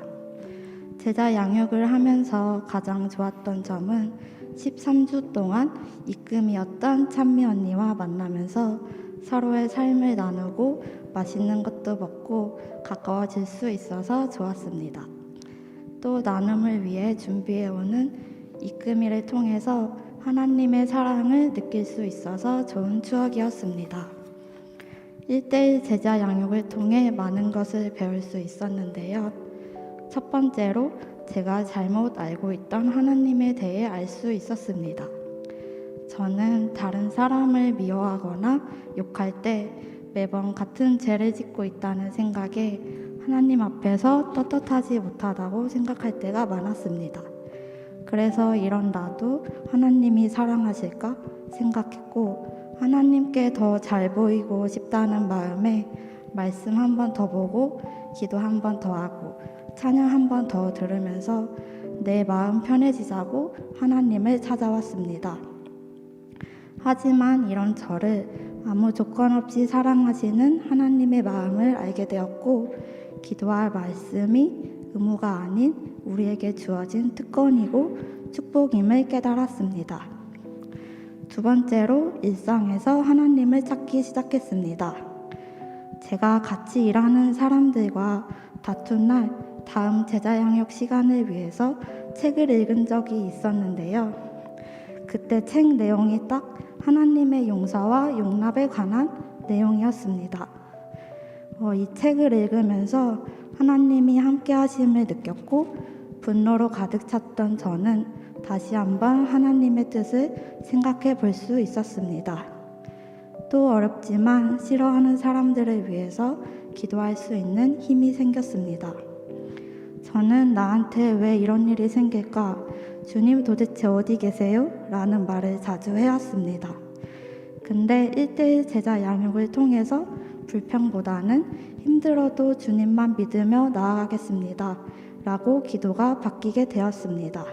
R: 제자 양육을 하면서 가장 좋았던 점은 13주 동안 이끔이었던 찬미 언니와 만나면서 서로의 삶을 나누고 맛있는 것도 먹고 가까워질 수 있어서 좋았습니다. 또 나눔을 위해 준비해오는 이끔이를 통해서 하나님의 사랑을 느낄 수 있어서 좋은 추억이었습니다. 1대1 제자 양육을 통해 많은 것을 배울 수 있었는데요. 첫 번째로 제가 잘못 알고 있던 하나님에 대해 알 수 있었습니다. 저는 다른 사람을 미워하거나 욕할 때 매번 같은 죄를 짓고 있다는 생각에 하나님 앞에서 떳떳하지 못하다고 생각할 때가 많았습니다. 그래서 이런 나도 하나님이 사랑하실까 생각했고, 하나님께 더 잘 보이고 싶다는 마음에 말씀 한 번 더 보고 기도 한 번 더 하고 찬양 한 번 더 들으면서 내 마음 편해지자고 하나님을 찾아왔습니다. 하지만 이런 저를 아무 조건 없이 사랑하시는 하나님의 마음을 알게 되었고, 기도할 말씀이 의무가 아닌 우리에게 주어진 특권이고 축복임을 깨달았습니다. 두 번째로 일상에서 하나님을 찾기 시작했습니다. 제가 같이 일하는 사람들과 다툰 날 다음 제자 양육 시간을 위해서 책을 읽은 적이 있었는데요. 그때 책 내용이 딱 하나님의 용서와 용납에 관한 내용이었습니다. 이 책을 읽으면서 하나님이 함께 하심을 느꼈고 분노로 가득 찼던 저는 다시 한번 하나님의 뜻을 생각해 볼 수 있었습니다. 또 어렵지만 싫어하는 사람들을 위해서 기도할 수 있는 힘이 생겼습니다. 저는 나한테 왜 이런 일이 생길까? 주님 도대체 어디 계세요? 라는 말을 자주 해왔습니다. 근데 1:1 제자 양육을 통해서 불평보다는 힘들어도 주님만 믿으며 나아가겠습니다. 라고 기도가 바뀌게 되었습니다.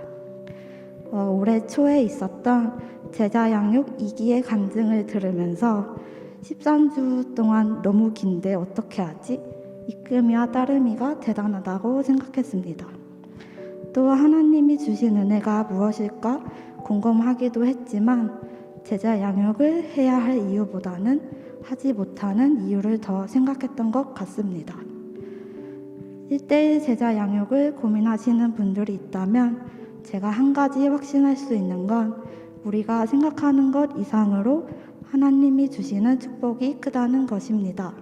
R: 올해 초에 있었던 제자 양육 2기의 간증을 들으면서 13주 동안 너무 긴데 어떻게 하지? 이끔이와 따름이가 대단하다고 생각했습니다. 또 하나님이 주신 은혜가 무엇일까 궁금하기도 했지만 제자 양육을 해야 할 이유보다는 하지 못하는 이유를 더 생각했던 것 같습니다. 1:1 제자 양육을 고민하시는 분들이 있다면 제가 한 가지 확신할 수 있는 건 우리가 생각하는 것 이상으로 하나님이 주시는 축복이 크다는 것입니다.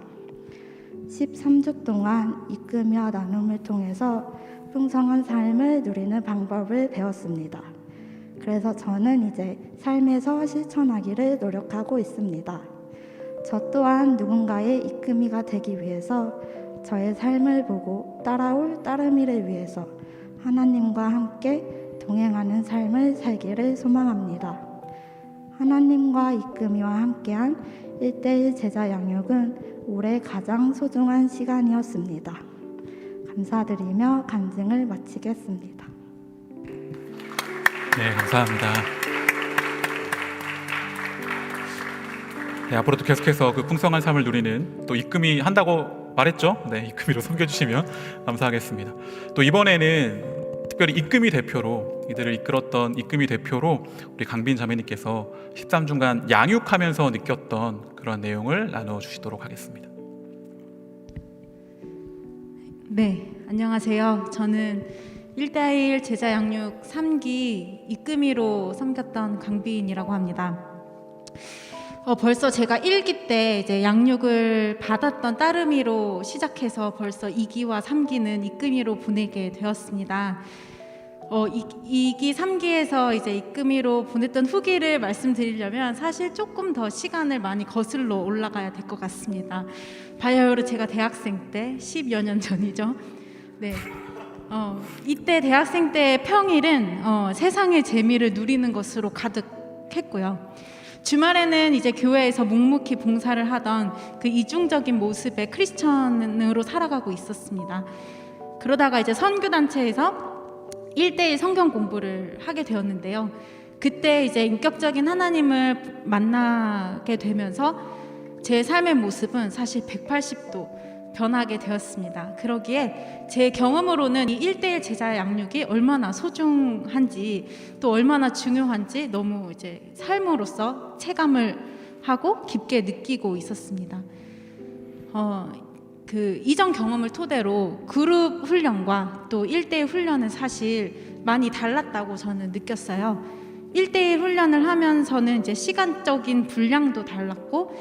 R: 13주 동안 이끌며 나눔을 통해서 풍성한 삶을 누리는 방법을 배웠습니다. 그래서 저는 이제 삶에서 실천하기를 노력하고 있습니다. 저 또한 누군가의 이끌미가 되기 위해서 저의 삶을 보고 따라올 따름이를 위해서 하나님과 함께 동행하는 삶을 살기를 소망합니다. 하나님과 이끌미와 함께한 1:1 제자 양육은 올해 가장 소중한 시간이었습니다. 감사드리며 간증을 마치겠습니다.
A: 네, 감사합니다. 네, 앞으로도 계속해서 그 풍성한 삶을 누리는 또 이끌미 한다고 말했죠? 네, 이끌미로 섬겨주시면 감사하겠습니다. 또 이번에는 특별히 이끌미 대표로 이들을 이끌었던 이끌미 대표로 우리 강빈 자매님께서 13주간 양육하면서 느꼈던 그런 내용을 나눠주시도록 하겠습니다.
S: 네, 안녕하세요. 저는 1:1 제자 양육 3기 이끌미로 섬겼던 강빈이라고 합니다. 벌써 제가 1기 때 이제 양육을 받았던 따름이로 시작해서 벌써 2기와 3기는 이끌미로 보내게 되었습니다. 2기, 3기에서 이제 이끌미로 보냈던 후기를 말씀드리려면 사실 조금 더 시간을 많이 거슬러 올라가야 될 것 같습니다. 바야흐로 제가 대학생 때 10여 년 전이죠. 네. 이때 대학생 때의 평일은 세상의 재미를 누리는 것으로 가득했고요. 주말에는 이제 교회에서 묵묵히 봉사를 하던 그 이중적인 모습의 크리스천으로 살아가고 있었습니다. 그러다가 이제 선교단체에서 1:1 성경 공부를 하게 되었는데요. 그때 이제 인격적인 하나님을 만나게 되면서 제 삶의 모습은 사실 180도 변하게 되었습니다. 그러기에 제 경험으로는 이 1:1 제자 양육이 얼마나 소중한지 또 얼마나 중요한지 너무 이제 삶으로서 체감을 하고 깊게 느끼고 있었습니다. 그 이전 경험을 토대로 그룹 훈련과 또 1:1 훈련은 사실 많이 달랐다고 저는 느꼈어요. 1:1 훈련을 하면서는 이제 시간적인 분량도 달랐고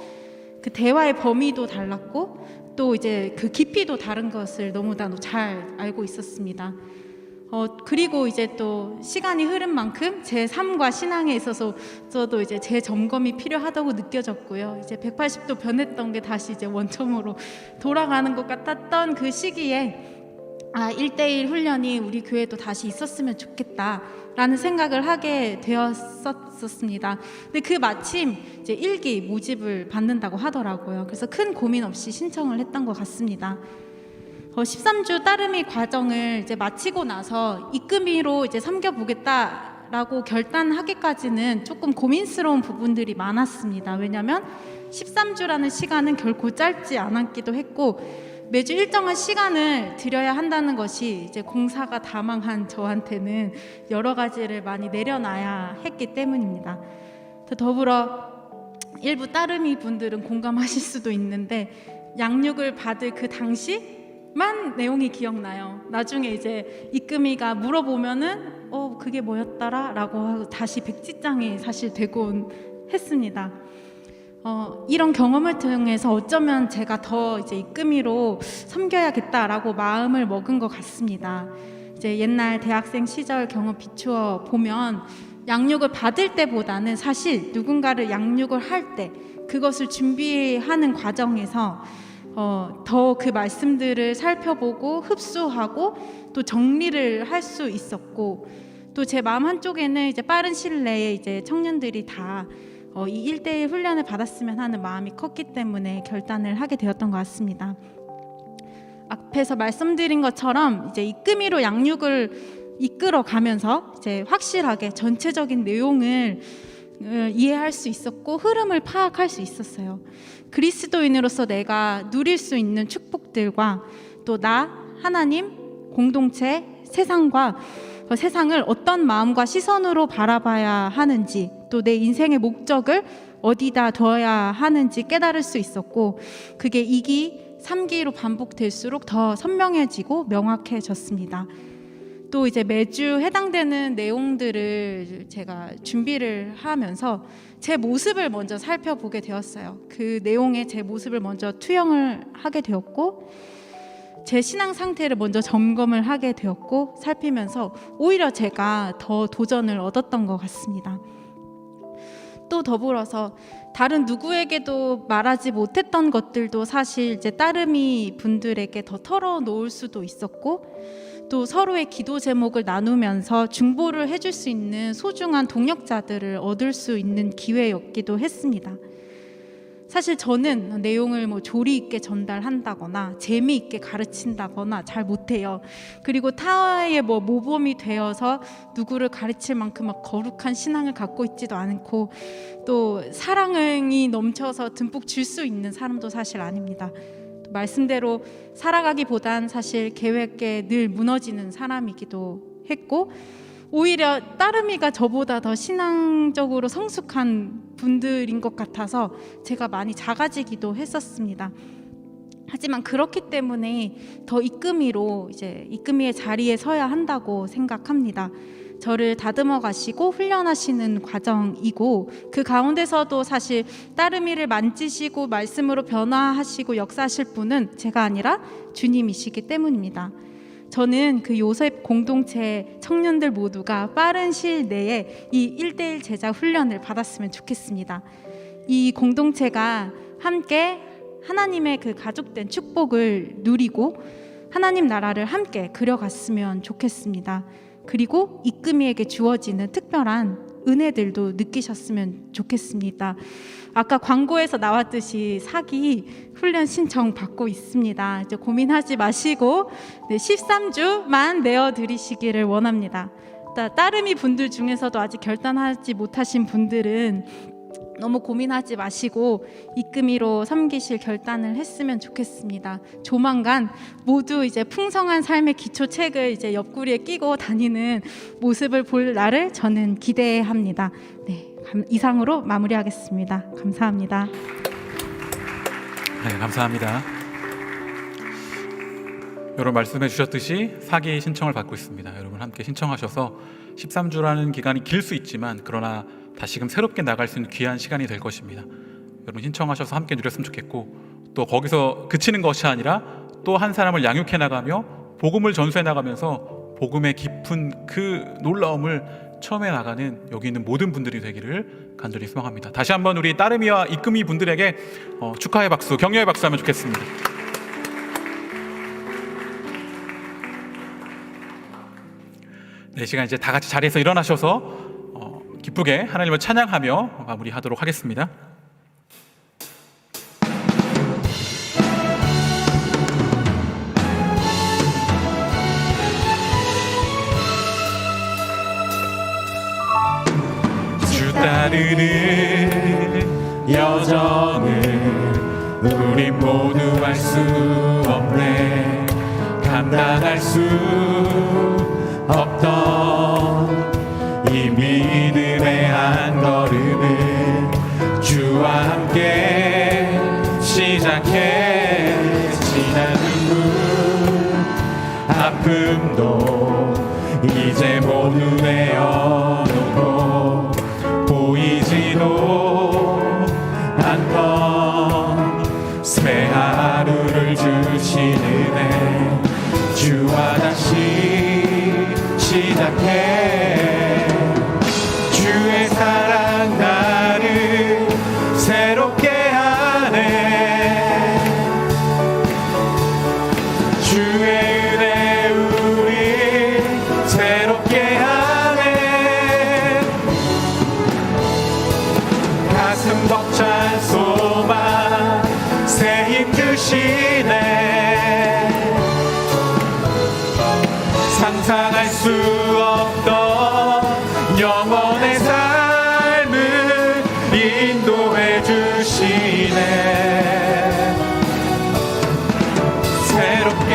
S: 그 대화의 범위도 달랐고 또 이제 그 깊이도 다른 것을 너무나 잘 알고 있었습니다. 그리고 이제 또 시간이 흐른 만큼 제 삶과 신앙에 있어서 저도 이제 재점검이 필요하다고 느껴졌고요. 이제 180도 변했던 게 다시 이제 원점으로 돌아가는 것 같았던 그 시기에 1:1 훈련이 우리 교회도 다시 있었으면 좋겠다라는 생각을 하게 되었었습니다. 근데 그 마침 이제 1기 모집을 받는다고 하더라고요. 그래서 큰 고민 없이 신청을 했던 것 같습니다. 13주 따름이 과정을 이제 마치고 나서 이끌미로 이제 섬겨보겠다라고 결단하기까지는 조금 고민스러운 부분들이 많았습니다. 왜냐하면 13주라는 시간은 결코 짧지 않았기도 했고 매주 일정한 시간을 들여야 한다는 것이 이제 공사가 다망한 저한테는 여러 가지를 많이 내려놔야 했기 때문입니다. 더불어 일부 따르미 분들은 공감하실 수도 있는데 양육을 받을 그 당시만 내용이 기억나요. 나중에 이제 이금희가 물어보면은 그게 뭐였더라? 라고 하고 다시 백지장이 사실 되곤 했습니다. 이런 경험을 통해서 어쩌면 제가 더 이제 이금희로 섬겨야겠다라고 마음을 먹은 것 같습니다. 이제 옛날 대학생 시절 경험 비추어 보면 양육을 받을 때보다는 사실 누군가를 양육을 할 때 그것을 준비하는 과정에서 더 그 말씀들을 살펴보고 흡수하고 또 정리를 할 수 있었고, 또 제 마음 한쪽에는 이제 빠른 시일 내에 이제 청년들이 다 이 1대1 훈련을 받았으면 하는 마음이 컸기 때문에 결단을 하게 되었던 것 같습니다. 앞에서 말씀드린 것처럼 이제 이금희로 양육을 이끌어 가면서 이제 확실하게 전체적인 내용을 이해할 수 있었고 흐름을 파악할 수 있었어요. 그리스도인으로서 내가 누릴 수 있는 축복들과 또 나, 하나님, 공동체, 세상을 어떤 마음과 시선으로 바라봐야 하는지, 또 내 인생의 목적을 어디다 둬야 하는지 깨달을 수 있었고, 그게 2기, 3기로 반복될수록 더 선명해지고 명확해졌습니다. 또 이제 매주 해당되는 내용들을 제가 준비를 하면서 제 모습을 먼저 살펴보게 되었어요. 그 내용에 제 모습을 먼저 투영을 하게 되었고, 제 신앙 상태를 먼저 점검을 하게 되었고, 살피면서 오히려 제가 더 도전을 얻었던 것 같습니다. 또 더불어서 다른 누구에게도 말하지 못했던 것들도 사실 이제 따르미 분들에게 더 털어놓을 수도 있었고, 또 서로의 기도 제목을 나누면서 중보를 해줄 수 있는 소중한 동역자들을 얻을 수 있는 기회였기도 했습니다. 사실 저는 내용을 조리 있게 전달한다거나 재미있게 가르친다거나 잘 못해요. 그리고 타의 모범이 되어서 누구를 가르칠 만큼 막 거룩한 신앙을 갖고 있지도 않고, 또 사랑이 넘쳐서 듬뿍 줄 수 있는 사람도 사실 아닙니다. 말씀대로 살아가기보단 사실 계획에 늘 무너지는 사람이기도 했고, 오히려 따르미가 저보다 더 신앙적으로 성숙한 분들인 것 같아서 제가 많이 작아지기도 했었습니다. 하지만 그렇기 때문에 더 이금희로 이제 이금희의 자리에 서야 한다고 생각합니다. 저를 다듬어 가시고 훈련하시는 과정이고, 그 가운데서도 사실 따르미를 만지시고 말씀으로 변화하시고 역사하실 분은 제가 아니라 주님이시기 때문입니다. 저는 그 요셉 공동체 청년들 모두가 빠른 시일 내에 이 1대1 제자 훈련을 받았으면 좋겠습니다. 이 공동체가 함께 하나님의 그 가족된 축복을 누리고 하나님 나라를 함께 그려갔으면 좋겠습니다. 그리고 이금희에게 주어지는 특별한 은혜들도 느끼셨으면 좋겠습니다. 아까 광고에서 나왔듯이 사기 훈련 신청 받고 있습니다. 이제 고민하지 마시고 13주만 내어드리시기를 원합니다. 따르미 분들 중에서도 아직 결단하지 못하신 분들은 너무 고민하지 마시고 이금희로 섬기실 결단을 했으면 좋겠습니다. 조만간 모두 이제 풍성한 삶의 기초책을 이제 옆구리에 끼고 다니는 모습을 볼 날을 저는 기대합니다. 네, 이상으로 마무리하겠습니다. 감사합니다.
A: 네, 감사합니다. 여러분 말씀해 주셨듯이 사기 신청을 받고 있습니다. 여러분 함께 신청하셔서 13주라는 기간이 길 수 있지만 그러나 다시금 새롭게 나갈 수 있는 귀한 시간이 될 것입니다. 여러분 신청하셔서 함께 누렸으면 좋겠고, 또 거기서 그치는 것이 아니라 또 한 사람을 양육해 나가며 복음을 전수해 나가면서 복음의 깊은 그 놀라움을 처음에 나가는 여기 있는 모든 분들이 되기를 간절히 소망합니다. 다시 한번 우리 따르미와 이금희 분들에게 축하의 박수, 격려의 박수 하면 좋겠습니다. 네, 시간 이제 다 같이 자리에서 일어나셔서 기쁘게 하나님을 찬양하며 마무리하도록 하겠습니다. 주 따르는 여정을 우리 모두 할 수 없네. 감당할 수 없던 이 믿음의 한 걸음을 새롭게 시작해. 지난 눈물 아픔도 이제 모두 내어놓고 보이지도 않던 새 하루를 주신 은혜 주와 다시 시작해. 주의 사랑 나를 새롭게 하네. 주의 은혜 우리 새롭게 하네. 가슴 벅찬 소망 새 힘 주시네. 상상할 수 없던 영원의 삶을 인도해 주시네. 새롭게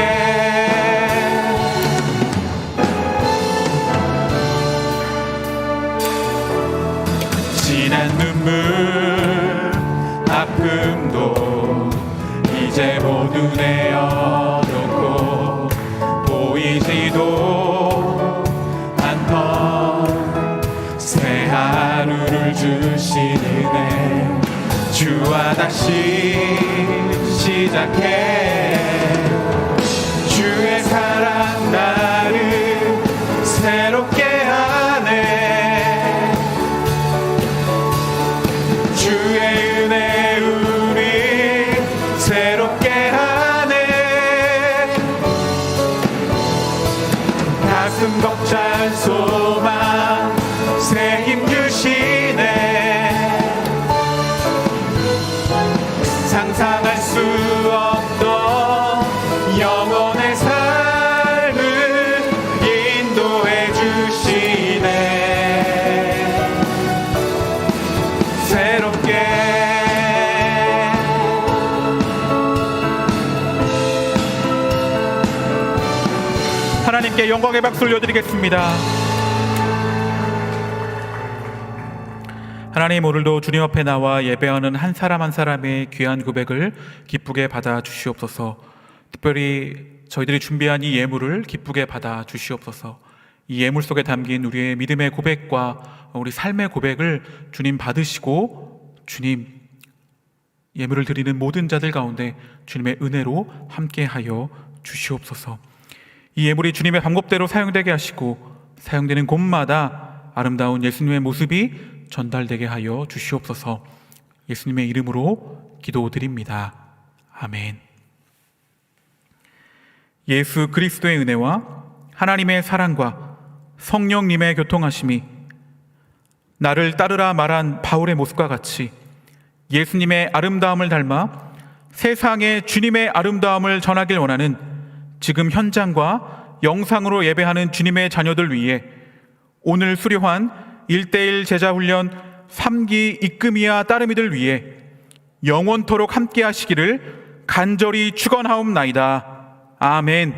A: 지난 눈물 아픔도 이제 모두 내어놓고 보이지도 않던 새 하루를 주시는 애 주와 다시 시작해. 주의 사랑 나를 새롭게 하네. 주의 은혜 우리 새롭게 하네. 가슴 벅찬 소망 새 힘 주시네. 상상할 수 없던 영원의 삶을 인도해 주시네. 새롭게 하나님께 영광의 박수 올려드리겠습니다. 하나님, 오늘도 주님 앞에 나와 예배하는 한 사람 한 사람의 귀한 고백을 기쁘게 받아 주시옵소서. 특별히 저희들이 준비한 이 예물을 기쁘게 받아 주시옵소서. 이 예물 속에 담긴 우리의 믿음의 고백과 우리 삶의 고백을 주님 받으시고, 주님 예물을 드리는 모든 자들 가운데 주님의 은혜로 함께하여 주시옵소서. 이 예물이 주님의 방법대로 사용되게 하시고, 사용되는 곳마다 아름다운 예수님의 모습이 전달되게 하여 주시옵소서. 예수님의 이름으로 기도드립니다. 아멘. 예수 그리스도의 은혜와 하나님의 사랑과 성령님의 교통하심이 나를 따르라 말한 바울의 모습과 같이 예수님의 아름다움을 닮아 세상에 주님의 아름다움을 전하길 원하는 지금 현장과 영상으로 예배하는 주님의 자녀들 위해 오늘 수료한 1:1 제자훈련 3기 이끄미야 따르미들 위해 영원토록 함께 하시기를 간절히 축원하옵나이다. 아멘.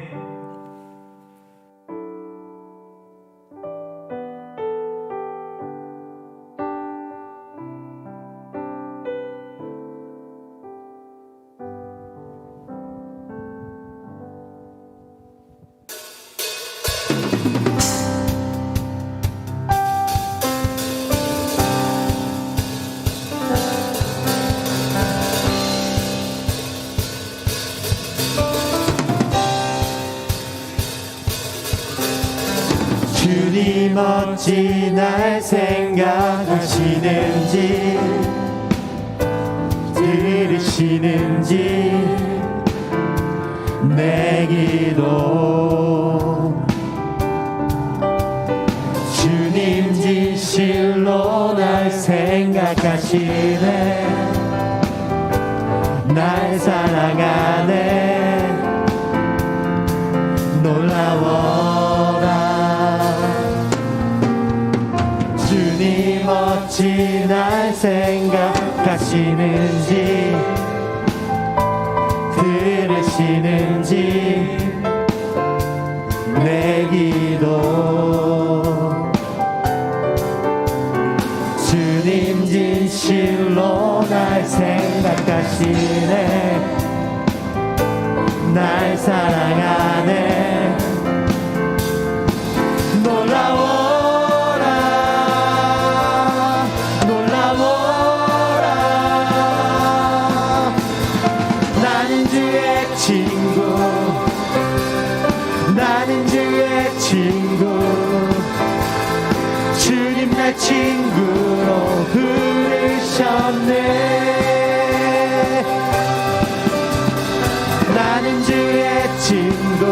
Q: 주님 어찌 날 생각하시는지 들으시는지 내 기도 주님 진실로 날 생각하시네. 날 사랑하네. 놀라워라. 주님 어찌 날 생각하시는지 들으시는지 내 기도 주님 진실로 날 생각하시네. 사랑하시네 날 사랑하네 놀라워라 놀라워라 나는 주의 친구 나는 주의 친구 주님 날 친구로 부르셨네 나는 주의 친구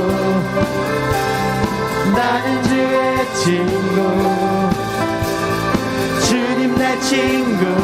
Q: 나는 주의 친구 주님 날 친구